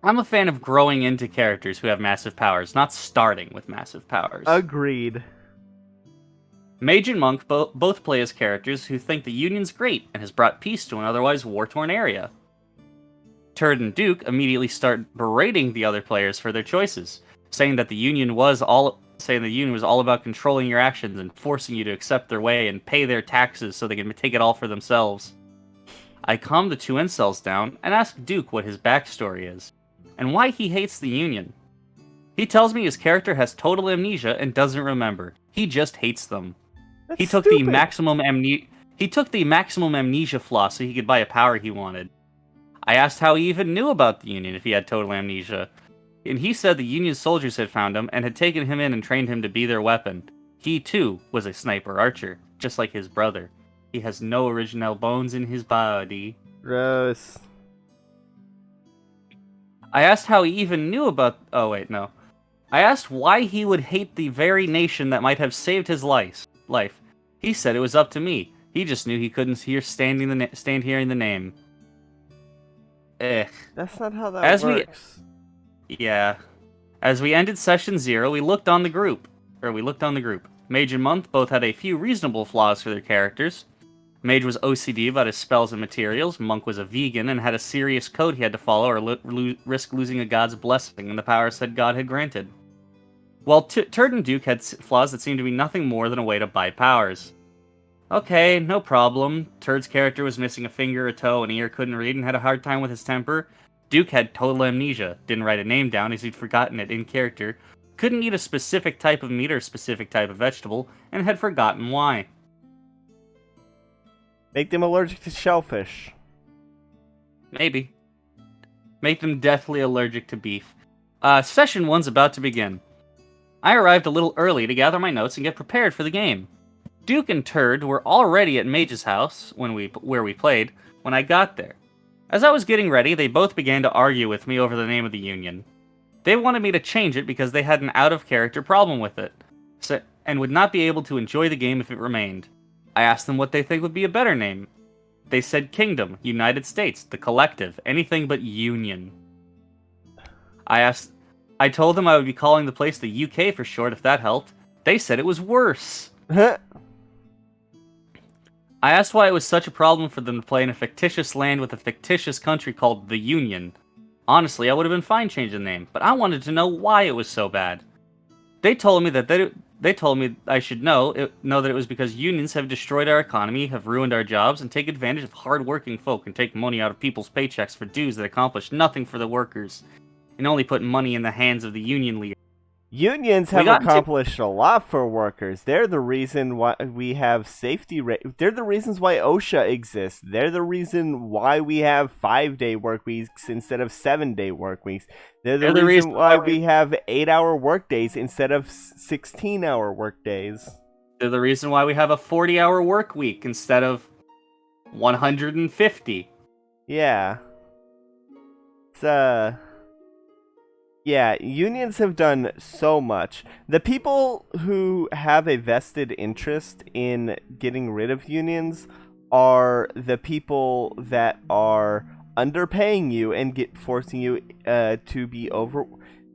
Speaker 2: I'm a fan of growing into characters who have massive powers, not starting with massive powers.
Speaker 1: Agreed.
Speaker 2: Mage and Monk both play as characters who think the Union's great and has brought peace to an otherwise war-torn area. Turd and Duke immediately start berating the other players for their choices, saying the Union was all about controlling your actions and forcing you to accept their way and pay their taxes so they can take it all for themselves. I calm the 2 incels down and ask Duke what his backstory is, and why he hates the Union. He tells me his character has total amnesia and doesn't remember. He just hates them. He took the maximum amnesia flaw so he could buy a power he wanted. I asked how he even knew about the Union if he had total amnesia, and he said the Union soldiers had found him and had taken him in and trained him to be their weapon. He too was a sniper archer, just like his brother. He has no original bones in his body.
Speaker 1: Gross.
Speaker 2: I asked how he even knew about... Oh, wait, no. I asked why he would hate the very nation that might have saved his life. He said it was up to me. He just knew he couldn't stand hearing the name.
Speaker 1: That's not how that works.
Speaker 2: Yeah. As we ended session 0, we looked on the group. Mage and Monk both had a few reasonable flaws for their characters. Mage was OCD about his spells and materials. Monk was a vegan and had a serious code he had to follow or risk losing a god's blessing and the power said God had granted. While Turd and Duke had flaws that seemed to be nothing more than a way to buy powers. Okay, no problem. Turd's character was missing a finger, a toe, an ear, couldn't read, and had a hard time with his temper. Duke had total amnesia, didn't write a name down as he'd forgotten it in character, couldn't eat a specific type of meat or a specific type of vegetable, and had forgotten why.
Speaker 1: Make them allergic to shellfish.
Speaker 2: Maybe. Make them deathly allergic to beef. Session 1's about to begin. I arrived a little early to gather my notes and get prepared for the game. Duke and Turd were already at Mage's house, where we played, when I got there. As I was getting ready, they both began to argue with me over the name of the Union. They wanted me to change it because they had an out-of-character problem with it, would not be able to enjoy the game if it remained. I asked them what they think would be a better name. They said Kingdom, United States, the Collective, anything but Union. I told them I would be calling the place the UK for short if that helped. They said it was worse. I asked why it was such a problem for them to play in a fictitious land with a fictitious country called the Union. Honestly, I would have been fine changing the name, but I wanted to know why it was so bad. They told me I should know that it was because unions have destroyed our economy, have ruined our jobs, and take advantage of hard-working folk and take money out of people's paychecks for dues that accomplish nothing for the workers, and only put money in the hands of the union leaders.
Speaker 1: Unions have accomplished a lot for workers. They're the reason why we have safety they're the reasons why OSHA exists. They're the reason why we have 5-day work weeks instead of 7-day work weeks. They're the reason why we have 8-hour work days instead of 16-hour work days.
Speaker 2: They're the reason why we have a 40-hour work week instead of 150.
Speaker 1: Yeah. Yeah, unions have done so much. The people who have a vested interest in getting rid of unions are the people that are underpaying you and forcing you to be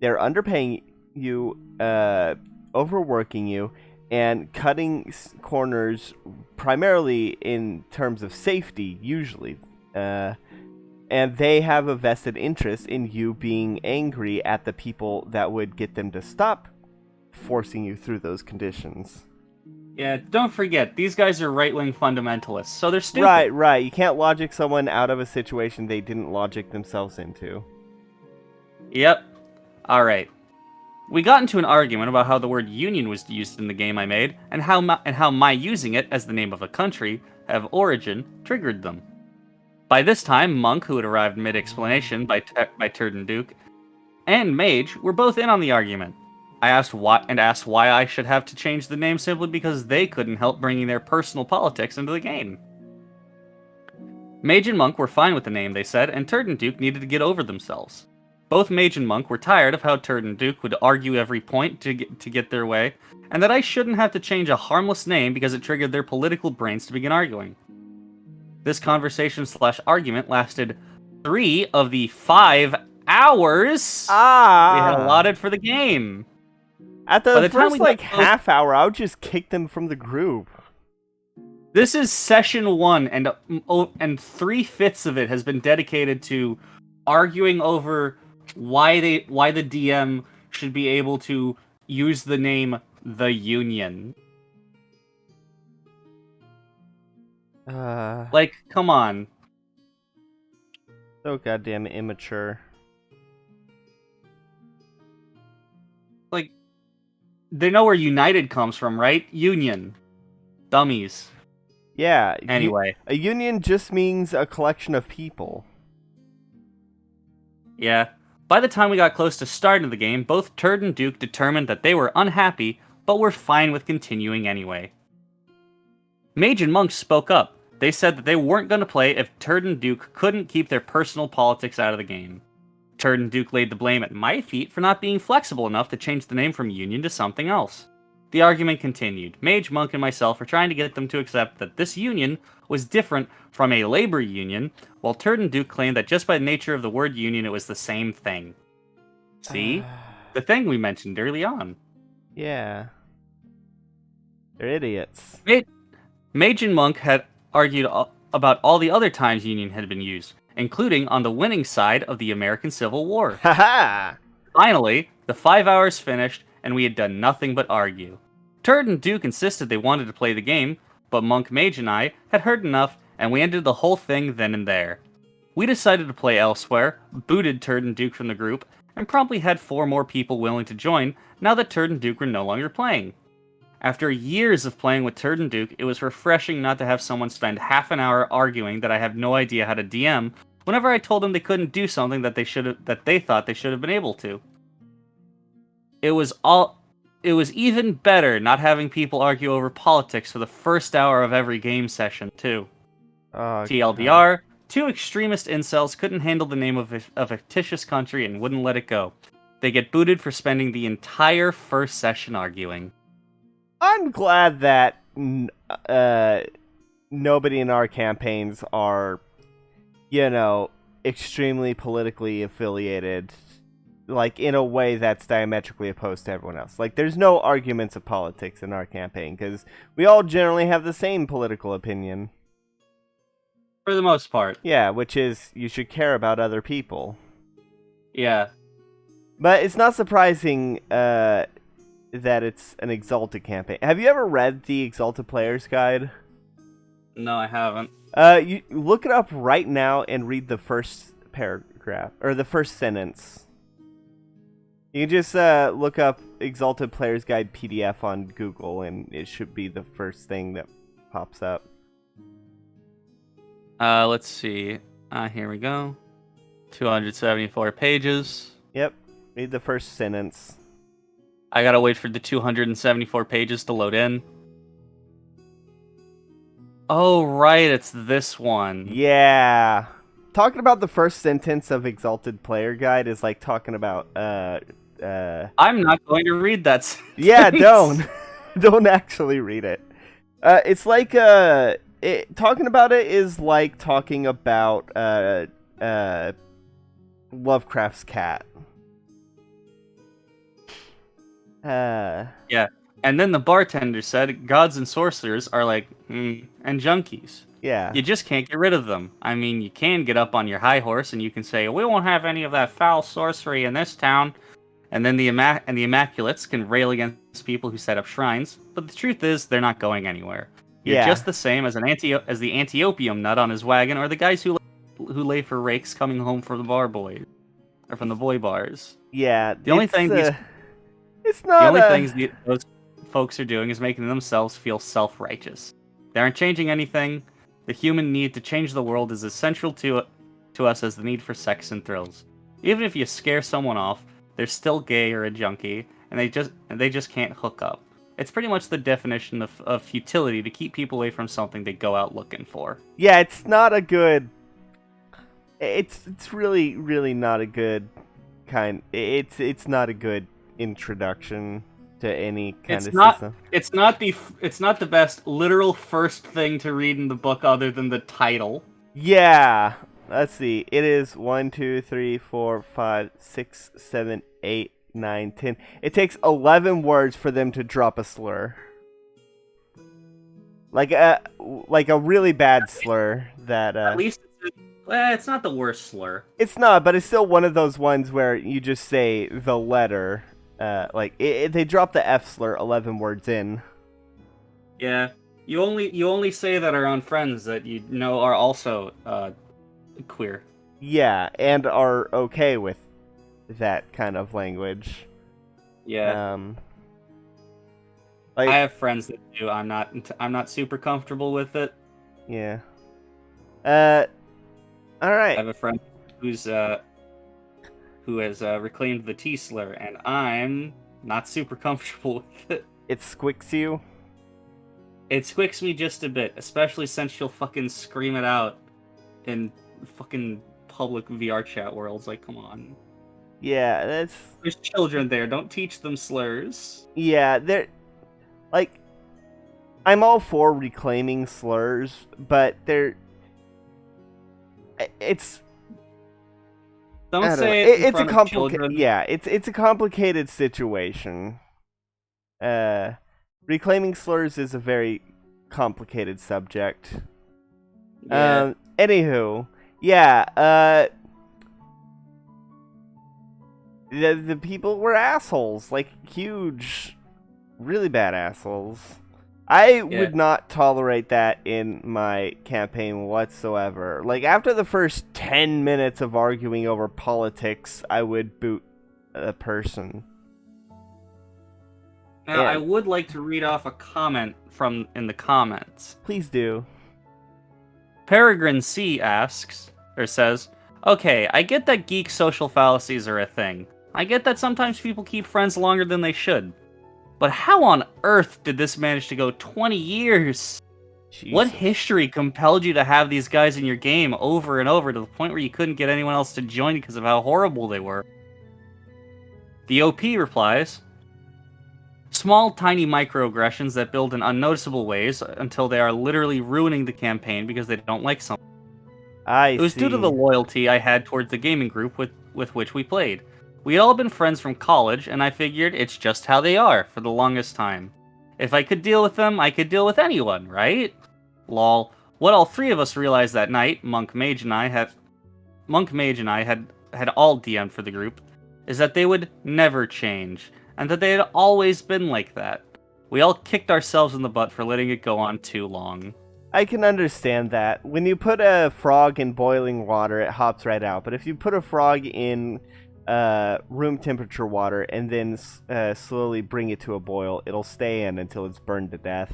Speaker 1: they're underpaying you, overworking you, and cutting corners primarily in terms of safety, usually. And they have a vested interest in you being angry at the people that would get them to stop forcing you through those conditions.
Speaker 2: Yeah, don't forget, these guys are right-wing fundamentalists, so they're stupid.
Speaker 1: Right. You can't logic someone out of a situation they didn't logic themselves into.
Speaker 2: Yep. Alright. We got into an argument about how the word union was used in the game I made, and how my using it as the name of a country of origin triggered them. By this time, Monk, who had arrived mid-explanation by Turd and Duke, and Mage were both in on the argument. I asked why I should have to change the name simply because they couldn't help bringing their personal politics into the game. Mage and Monk were fine with the name, they said, and Turd and Duke needed to get over themselves. Both Mage and Monk were tired of how Turd and Duke would argue every point to get their way, and that I shouldn't have to change a harmless name because it triggered their political brains to begin arguing. This conversation/argument lasted 3 of the 5 hours we had allotted for the game.
Speaker 1: At the first half hour, I would just kick them from the group.
Speaker 2: This is session 1, and 3/5 of it has been dedicated to arguing over why the DM should be able to use the name The Union. Come on.
Speaker 1: So goddamn immature.
Speaker 2: They know where United comes from, right? Union. Dummies.
Speaker 1: Yeah.
Speaker 2: Anyway.
Speaker 1: A union just means a collection of people.
Speaker 2: Yeah. By the time we got close to starting the game, both Turd and Duke determined that they were unhappy, but were fine with continuing anyway. Mage and Monk spoke up. They said that they weren't going to play if Turd and Duke couldn't keep their personal politics out of the game. Turd and Duke laid the blame at my feet for not being flexible enough to change the name from Union to something else. The argument continued. Mage, Monk, and myself were trying to get them to accept that this union was different from a labor union, while Turd and Duke claimed that just by the nature of the word union it was the same thing. See? The thing we mentioned early on.
Speaker 1: Yeah. They're idiots.
Speaker 2: Mage and Monk had argued about all the other times union had been used, including on the winning side of the American Civil War.
Speaker 1: Haha!
Speaker 2: Finally, the 5 hours finished, and we had done nothing but argue. Turd and Duke insisted they wanted to play the game, but Monk, Mage, and I had heard enough, and we ended the whole thing then and there. We decided to play elsewhere, booted Turd and Duke from the group, and promptly had 4 more people willing to join now that Turd and Duke were no longer playing. After years of playing with Turd and Duke, it was refreshing not to have someone spend half an hour arguing that I have no idea how to DM whenever I told them they couldn't do something that they thought they should have been able to. It was even better not having people argue over politics for the first hour of every game session, too. TLDR, 2 extremist incels couldn't handle the name of a fictitious country and wouldn't let it go. They get booted for spending the entire first session arguing.
Speaker 1: I'm glad that nobody in our campaigns are, extremely politically affiliated, like, in a way that's diametrically opposed to everyone else. Like, there's no arguments of politics in our campaign, because we all generally have the same political opinion.
Speaker 2: For the most part.
Speaker 1: Yeah, which is, you should care about other people.
Speaker 2: Yeah.
Speaker 1: But it's not surprising that it's an Exalted campaign. Have you ever read the Exalted Player's Guide?
Speaker 2: No, I haven't.
Speaker 1: You look it up right now and read the first paragraph, or the first sentence. You can just look up Exalted Player's Guide PDF on Google, and it should be the first thing that pops up.
Speaker 2: Let's see. Here we go. 274 pages.
Speaker 1: Yep, read the first sentence.
Speaker 2: I gotta wait for the 274 pages to load in. Oh, right, it's this one.
Speaker 1: Yeah. Talking about the first sentence of Exalted Player Guide is like talking about,
Speaker 2: I'm not going to read that sentence.
Speaker 1: Yeah, don't. Don't actually read it. It's like, talking about it is like talking about, Lovecraft's cat.
Speaker 2: Yeah. And then the bartender said gods and sorcerers are like, and junkies.
Speaker 1: Yeah.
Speaker 2: You just can't get rid of them. I mean, you can get up on your high horse and you can say, we won't have any of that foul sorcery in this town. And then the Immaculates can rail against people who set up shrines. But the truth is, they're not going anywhere. You're just the same as the Antiopium nut on his wagon, or the guys who lay for rakes coming home from the bar boys, or from the boy bars.
Speaker 1: Yeah.
Speaker 2: The only thing those folks are doing is making themselves feel self-righteous. They aren't changing anything. The human need to change the world is as central to us as the need for sex and thrills. Even if you scare someone off, they're still gay or a junkie, and they just can't hook up. It's pretty much the definition of futility to keep people away from something they go out looking for.
Speaker 1: Yeah, it's not a good... It's really, really not a good kind... It's not a good introduction to any kind of system.
Speaker 2: It's not the best literal first thing to read in the book other than the title.
Speaker 1: Yeah. Let's see. It is 1, 2, 3, 4, 5, 6, 7, 8, 9, 10. It takes 11 words for them to drop a slur. Like a really bad slur that
Speaker 2: At least it's not the worst slur.
Speaker 1: It's not, but it's still one of those ones where you just say the letter. They drop the F slur 11 words in.
Speaker 2: Yeah, you only say that around friends that you know are also queer.
Speaker 1: Yeah, and are okay with that kind of language.
Speaker 2: Yeah. I have friends that do. I'm not super comfortable with it.
Speaker 1: Yeah. All right.
Speaker 2: I have a friend who has reclaimed the T slur, and I'm not super comfortable with it.
Speaker 1: It squicks you?
Speaker 2: It squicks me just a bit, especially since she'll fucking scream it out in fucking public VR chat worlds. Like, come on.
Speaker 1: Yeah,
Speaker 2: There's children there. Don't teach them slurs.
Speaker 1: Yeah, they're... Like, I'm all for reclaiming slurs, but it's...
Speaker 2: Don't say it in front of children.
Speaker 1: Yeah, it's a complicated situation. Reclaiming slurs is a very complicated subject.
Speaker 2: Yeah.
Speaker 1: Anywho, yeah, the people were assholes, like huge, really bad assholes. I would not tolerate that in my campaign whatsoever. Like, after the first 10 minutes of arguing over politics, I would boot a person.
Speaker 2: Now, I would like to read off a comment from in the comments.
Speaker 1: Please do.
Speaker 2: Peregrine C asks, or says, okay, I get that geek social fallacies are a thing. I get that sometimes people keep friends longer than they should. But how on earth did this manage to go 20 years? Jesus. What history compelled you to have these guys in your game over and over to the point where you couldn't get anyone else to join because of how horrible they were? The OP replies, Small, tiny microaggressions that build in unnoticeable ways until they are literally ruining the campaign because they don't like something.
Speaker 1: I
Speaker 2: It was due to the
Speaker 1: see.
Speaker 2: loyalty I had towards the gaming group with which we played. We had all been friends from college, and I figured it's just how they are for the longest time. If I could deal with them, I could deal with anyone, right? Lol. What all three of us realized that night, Monk Mage and I had all DM'd for the group, is that they would never change, and that they had always been like that. We all kicked ourselves in the butt for letting it go on too long.
Speaker 1: I can understand that. When you put a frog in boiling water, it hops right out. But if you put a frog in room temperature water and then slowly bring it to a boil, it'll stay in until it's burned to death.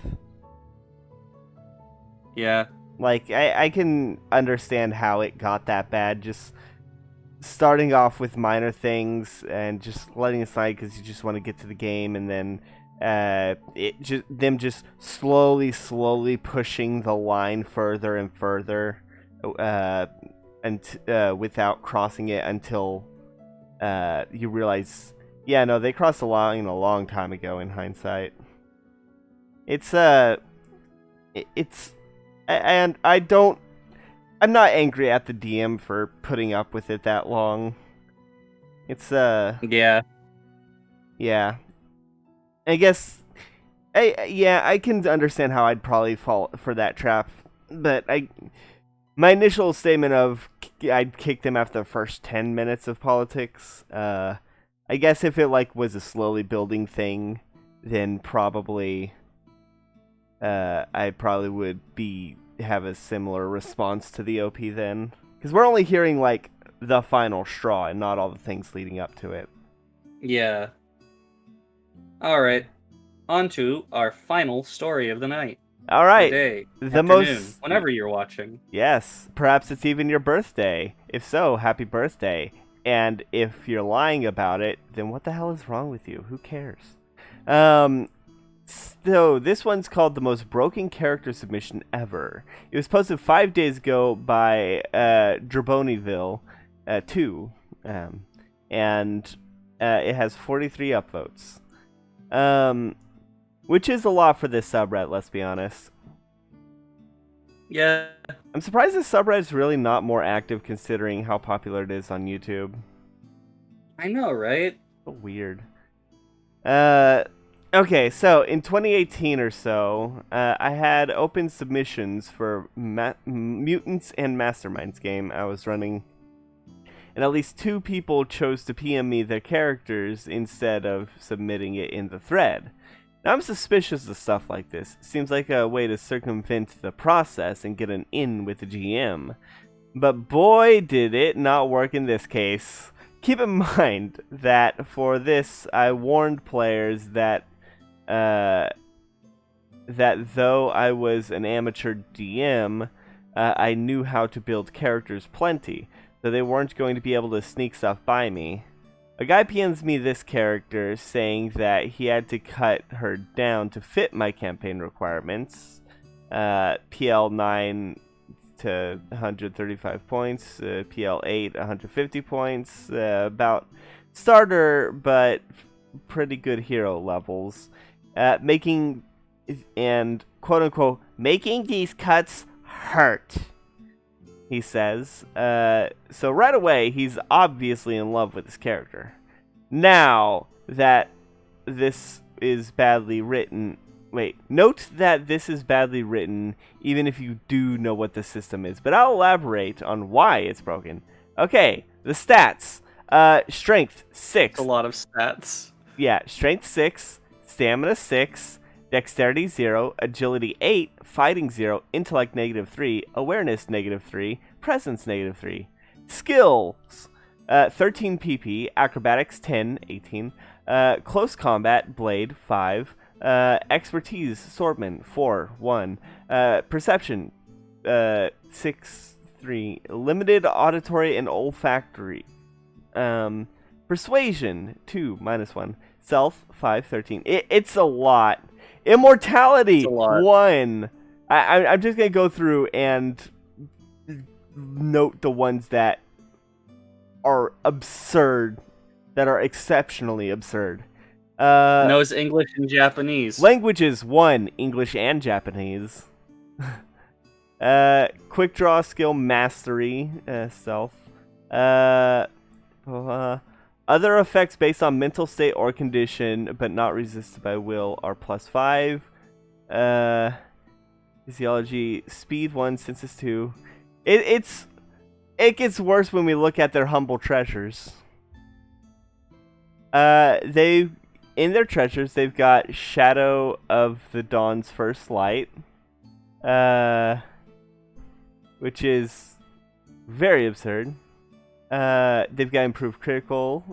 Speaker 2: Yeah.
Speaker 1: Like, I can understand how it got that bad. Just starting off with minor things and just letting it slide because you just want to get to the game, and then them just slowly pushing the line further and further, and without crossing it until you realize, yeah, no, they crossed the line a long time ago. In hindsight, and I'm not angry at the DM for putting up with it that long.
Speaker 2: Yeah.
Speaker 1: Yeah. I guess I can understand how I'd probably fall for that trap, but my initial statement of I'd kick them after the first 10 minutes of politics, I guess if it was a slowly building thing, then probably I probably would have a similar response to the OP then, because we're only hearing the final straw and not all the things leading up to it.
Speaker 2: Yeah. Alright. On to our final story of the night.
Speaker 1: All right.
Speaker 2: Day,
Speaker 1: the
Speaker 2: afternoon,
Speaker 1: most
Speaker 2: whenever you're watching.
Speaker 1: Yes, perhaps it's even your birthday. If so, happy birthday. And if you're lying about it, then what the hell is wrong with you? Who cares? So this one's called The Most Broken Character Submission Ever. It was posted 5 days ago by Drboniville 2, and it has 43 upvotes, which is a lot for this subreddit, let's be honest.
Speaker 2: Yeah.
Speaker 1: I'm surprised this subreddit is really not more active considering how popular it is on YouTube.
Speaker 2: I know, right?
Speaker 1: So weird. Okay, so in 2018 or so, I had open submissions for Mutants and Masterminds game I was running, and at least 2 people chose to PM me their characters instead of submitting it in the thread. Now, I'm suspicious of stuff like this. Seems like a way to circumvent the process and get an in with the GM. But boy, did it not work in this case. Keep in mind that for this, I warned players that though I was an amateur DM, I knew how to build characters plenty, so they weren't going to be able to sneak stuff by me. A guy PMs me this character saying that he had to cut her down to fit my campaign requirements. PL 9 to 135 points, PL 8 150 points, about starter but pretty good hero levels. Making and quote unquote making these cuts hurt, he says. So right away, he's obviously in love with his character. Now that this is badly written... note that this is badly written, even if you do know what the system is. But I'll elaborate on why it's broken. Okay, the stats. Strength, 6.
Speaker 2: A lot of stats.
Speaker 1: Yeah, Strength 6, Stamina 6, Dexterity 0, Agility 8, Fighting 0, Intellect -3, Awareness -3, Presence -3. Skills, 13 PP, Acrobatics 10, 18, Close Combat, Blade 5, Expertise, Swordman 4, 1, Perception 6, 3, Limited Auditory and Olfactory, Persuasion 2, -1, Stealth 5, 13. It's a lot. Immortality,
Speaker 2: It's a lot.
Speaker 1: 1. I'm just going to go through and note the ones that are absurd, that are exceptionally absurd.
Speaker 2: Knows English and Japanese.
Speaker 1: Languages 1, English and Japanese. Quick draw skill mastery, stealth. Other effects based on mental state or condition, but not resisted by will, are +5. Physiology, speed 1, senses 2. It gets worse when we look at their humble treasures. In their treasures, they've got Shadow of the Dawn's First Light, which is very absurd. They've got improved critical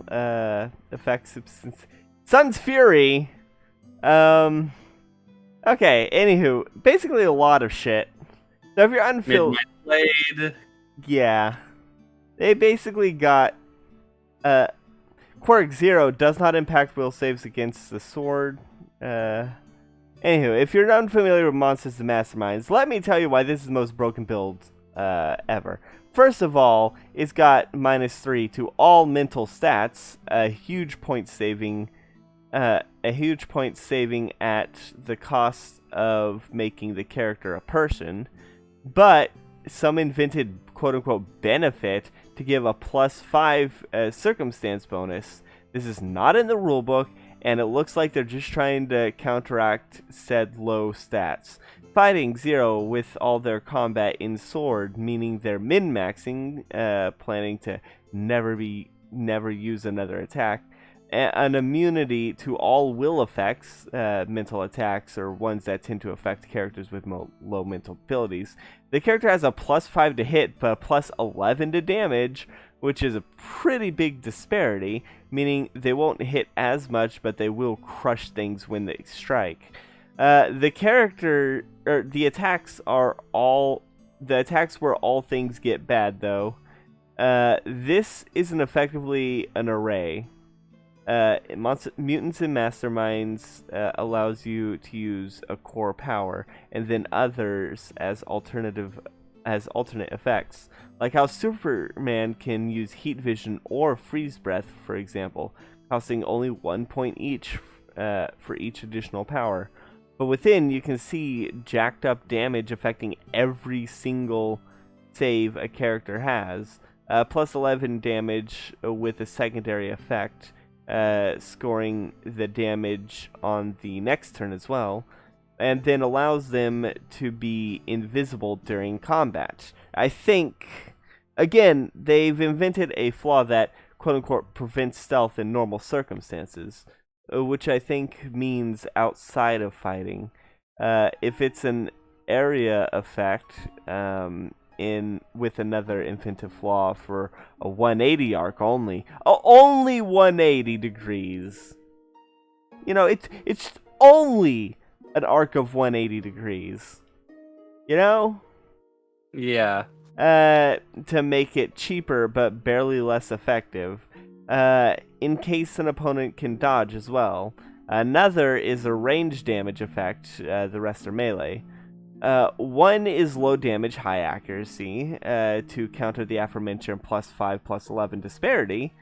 Speaker 1: effects. Sun's Fury. Okay. Anywho, basically a lot of shit. So if you're unfilled,
Speaker 2: Midnight Blade.
Speaker 1: yeah, they basically got Quirk 0 does not impact will saves against the sword. Anywho, if you're unfamiliar with Monsters and Masterminds, let me tell you why this is the most broken build ever. First of all, it's got -3 to all mental stats, a huge point saving at the cost of making the character a person, but some invented quote-unquote benefit to give a +5 circumstance bonus. This is not in the rulebook, and it looks like they're just trying to counteract said low stats. Fighting 0 with all their combat in sword, meaning they're min-maxing, planning to never use another attack. An immunity to all will effects, mental attacks, or ones that tend to affect characters with low mental abilities. The character has a +5 to hit, but a +11 to damage, which is a pretty big disparity, meaning they won't hit as much, but they will crush things when they strike. The attacks where all things get bad, though. This isn't effectively an array. Mutants and Masterminds allows you to use a core power, and then others as alternate effects, like how Superman can use heat vision or freeze breath, for example, costing only 1 point each for each additional power. But within, you can see jacked up damage affecting every single save a character has. +11 damage with a secondary effect, scoring the damage on the next turn as well, and then allows them to be invisible during combat. I think, again, they've invented a flaw that quote-unquote prevents stealth in normal circumstances, which I think means outside of fighting. If it's an area effect with another inventive flaw for a 180 arc only. Only 180 degrees. You know, it's only an arc of 180 degrees. You know?
Speaker 2: Yeah.
Speaker 1: To make it cheaper but barely less effective. In case an opponent can dodge as well. Another is a range damage effect. The rest are melee. One is low damage, high accuracy, to counter the aforementioned +5, +11 disparity,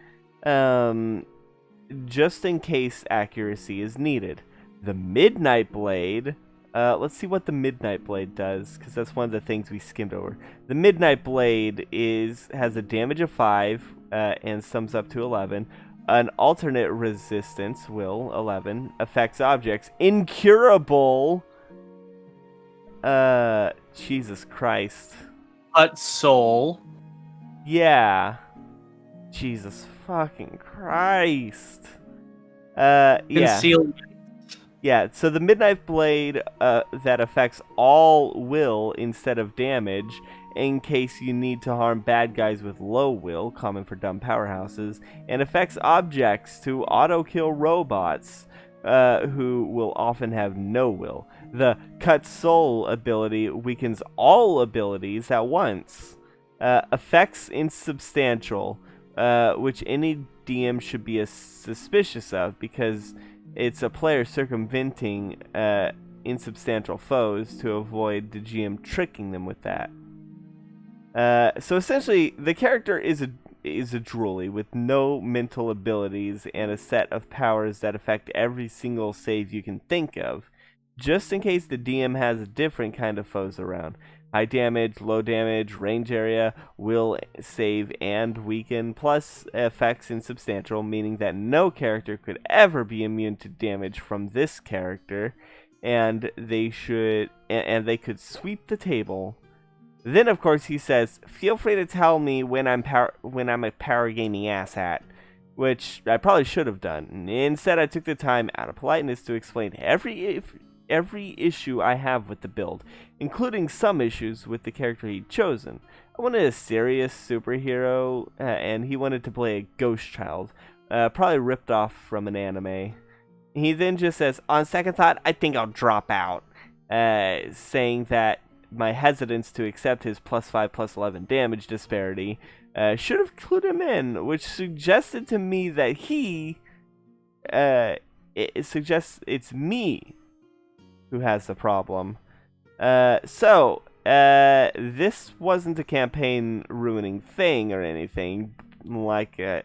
Speaker 1: just in case accuracy is needed. The Midnight Blade, let's see what the Midnight Blade does, because that's one of the things we skimmed over. The Midnight Blade has a damage of 5, and sums up to 11. An alternate resistance, will, 11, affects objects. Incurable! Jesus Christ.
Speaker 2: Cut Soul.
Speaker 1: Yeah. Jesus fucking Christ. Yeah.
Speaker 2: Concealment.
Speaker 1: Yeah, so the Midnight Blade that affects all will instead of damage, in case you need to harm bad guys with low will, common for dumb powerhouses, and affects objects to auto-kill robots, who will often have no will. The Cut Soul ability weakens all abilities at once. Affects insubstantial, which any DM should be suspicious of, because it's a player circumventing insubstantial foes to avoid the GM tricking them with that. So essentially, the character is is a droolie with no mental abilities and a set of powers that affect every single save you can think of, just in case the DM has a different kind of foes around. High damage, low damage, range area, will save and weaken, plus effects insubstantial, meaning that no character could ever be immune to damage from this character, and they could sweep the table. Then, of course, he says, "Feel free to tell me when I'm a power gaming asshat," which I probably should have done. Instead, I took the time out of politeness to explain every issue I have with the build, including some issues with the character he'd chosen. I wanted a serious superhero, and he wanted to play a ghost child, probably ripped off from an anime. He then just says, "On second thought, I think I'll drop out," saying that my hesitance to accept his +5, +11 damage disparity should have clued him in, which suggested to me that it suggests it's me who has the problem. So this wasn't a campaign ruining thing or anything, like a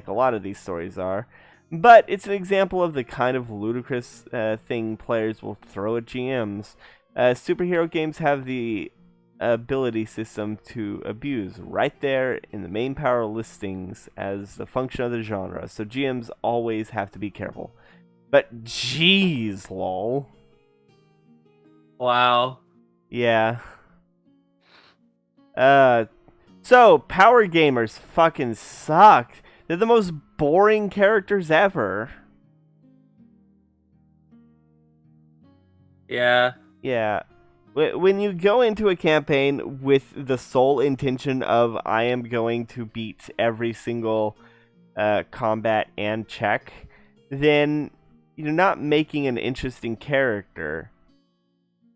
Speaker 1: lot of these stories are, but it's an example of the kind of ludicrous thing players will throw at GMs. Superhero games have the ability system to abuse right there in the main power listings as a function of the genre, so GMs always have to be careful. But jeez, lol.
Speaker 2: Wow.
Speaker 1: Yeah. So power gamers fucking suck. They're the most boring characters ever.
Speaker 2: Yeah.
Speaker 1: Yeah. When you go into a campaign with the sole intention of I am going to beat every single combat and check, then you're not making an interesting character.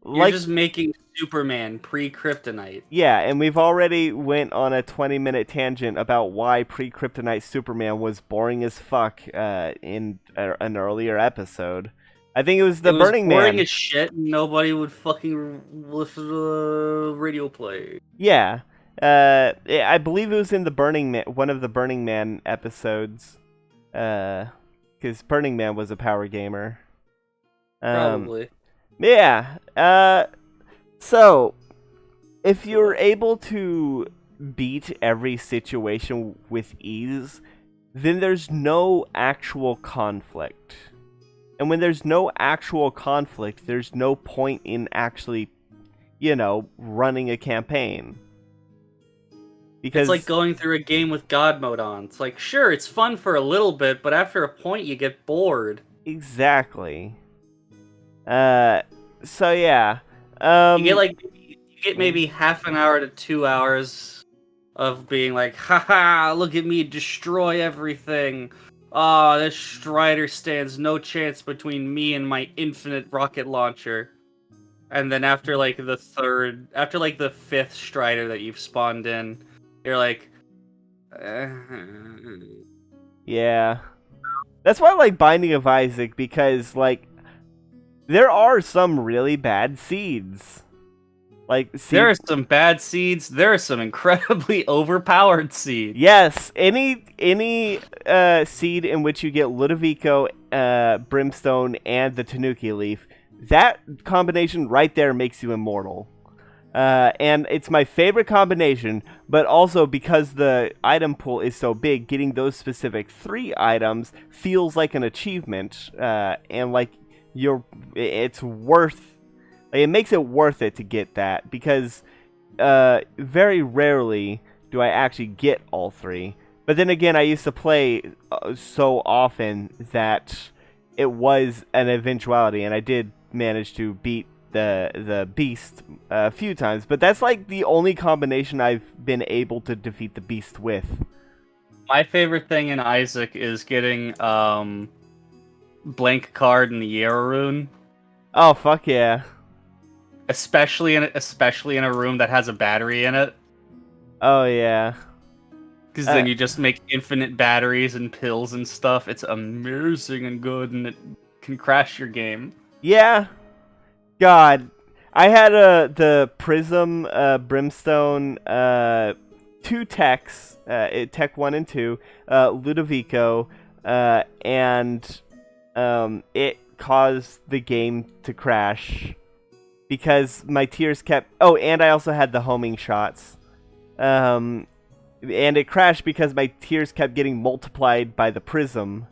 Speaker 2: You're just making Superman pre-Kryptonite.
Speaker 1: Yeah, and we've already went on a 20-minute tangent about why pre-Kryptonite Superman was boring as fuck in an earlier episode. I think it was the Burning Man.
Speaker 2: Boring as shit, and nobody would fucking listen to radio play.
Speaker 1: Yeah. I believe it was in the Burning Man, one of the Burning Man episodes. Because Burning Man was a power gamer.
Speaker 2: Probably.
Speaker 1: Yeah. So, if you're able to beat every situation with ease, then there's no actual conflict. And when there's no actual conflict, there's no point in actually, running a campaign. Because
Speaker 2: it's like going through a game with God mode on. It's like, sure, it's fun for a little bit, but after a point, you get bored.
Speaker 1: Exactly. So yeah.
Speaker 2: You get maybe half an hour to 2 hours of being like, haha, look at me destroy everything. Oh, this Strider stands no chance between me and my infinite rocket launcher. And then after the fifth Strider that you've spawned in, you're like,
Speaker 1: Yeah. That's why I like Binding of Isaac, because, there are some really bad seeds.
Speaker 2: There are some bad seeds. There are some incredibly overpowered seeds.
Speaker 1: Yes, any seed in which you get Ludovico, Brimstone, and the Tanuki leaf, that combination right there makes you immortal. And it's my favorite combination, but also because the item pool is so big, getting those specific 3 items feels like an achievement, and it's worth. It makes it worth it to get that, because very rarely do I actually get all 3. But then again, I used to play so often that it was an eventuality, and I did manage to beat the beast a few times. But that's the only combination I've been able to defeat the beast with.
Speaker 2: My favorite thing in Isaac is getting blank card in the Yarrow rune.
Speaker 1: Oh fuck yeah!
Speaker 2: Especially in a room that has a battery in it.
Speaker 1: Oh yeah.
Speaker 2: Because then you just make infinite batteries and pills and stuff. It's amazing and good, and it can crash your game.
Speaker 1: Yeah. God, I had the Prism Brimstone two techs, Tech 1 and 2, Ludovico, and it caused the game to crash because my tears kept... Oh, and I also had the homing shots. And it crashed because my tears kept getting multiplied by the prism.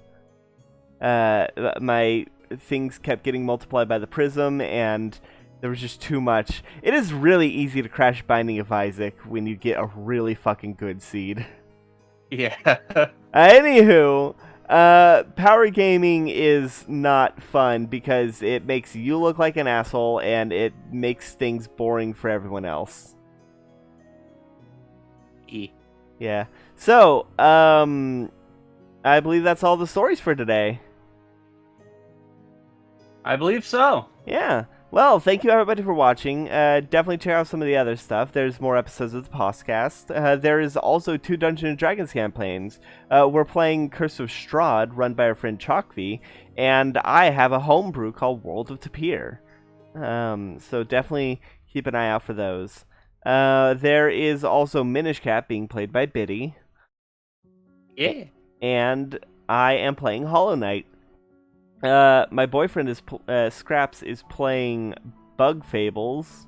Speaker 1: My things kept getting multiplied by the prism, and there was just too much. It is really easy to crash Binding of Isaac when you get a really fucking good seed.
Speaker 2: Yeah.
Speaker 1: Anywho, power gaming is not fun because it makes you look like an asshole and it makes things boring for everyone else. Yeah. So, I believe that's all the stories for today.
Speaker 2: I believe so.
Speaker 1: Yeah. Well, thank you everybody for watching. Definitely check out some of the other stuff. There's more episodes of the Posscast. There is also 2 Dungeons & Dragons campaigns. We're playing Curse of Strahd, run by our friend Chalkvi, and I have a homebrew called World of Tapir. So definitely keep an eye out for those. There is also Minish Cap being played by Biddy.
Speaker 2: Yeah.
Speaker 1: And I am playing Hollow Knight. My boyfriend is Scraps is playing Bug Fables,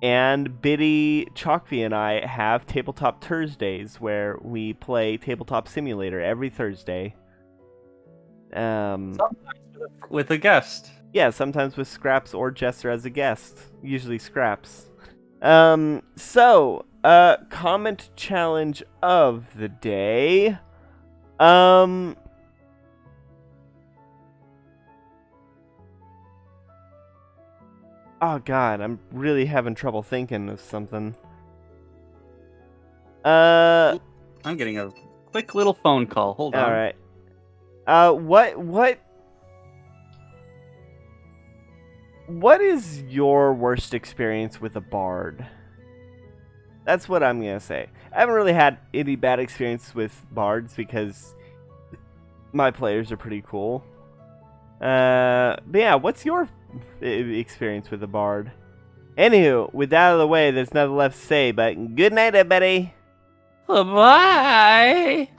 Speaker 1: and Biddy, Chalkvi, and I have Tabletop Thursdays where we play Tabletop Simulator every Thursday.
Speaker 2: Sometimes with a guest.
Speaker 1: Yeah, sometimes with Scraps or Jester as a guest. Usually Scraps. So, comment challenge of the day. Oh god, I'm really having trouble thinking of something.
Speaker 2: I'm getting a quick little phone call. Hold on.
Speaker 1: Alright. What is your worst experience with a bard? That's what I'm gonna say. I haven't really had any bad experiences with bards because my players are pretty cool. But yeah, what's your experience with a bard? Anywho, with that out of the way, there's nothing left to say, but good night, everybody!
Speaker 2: Bye.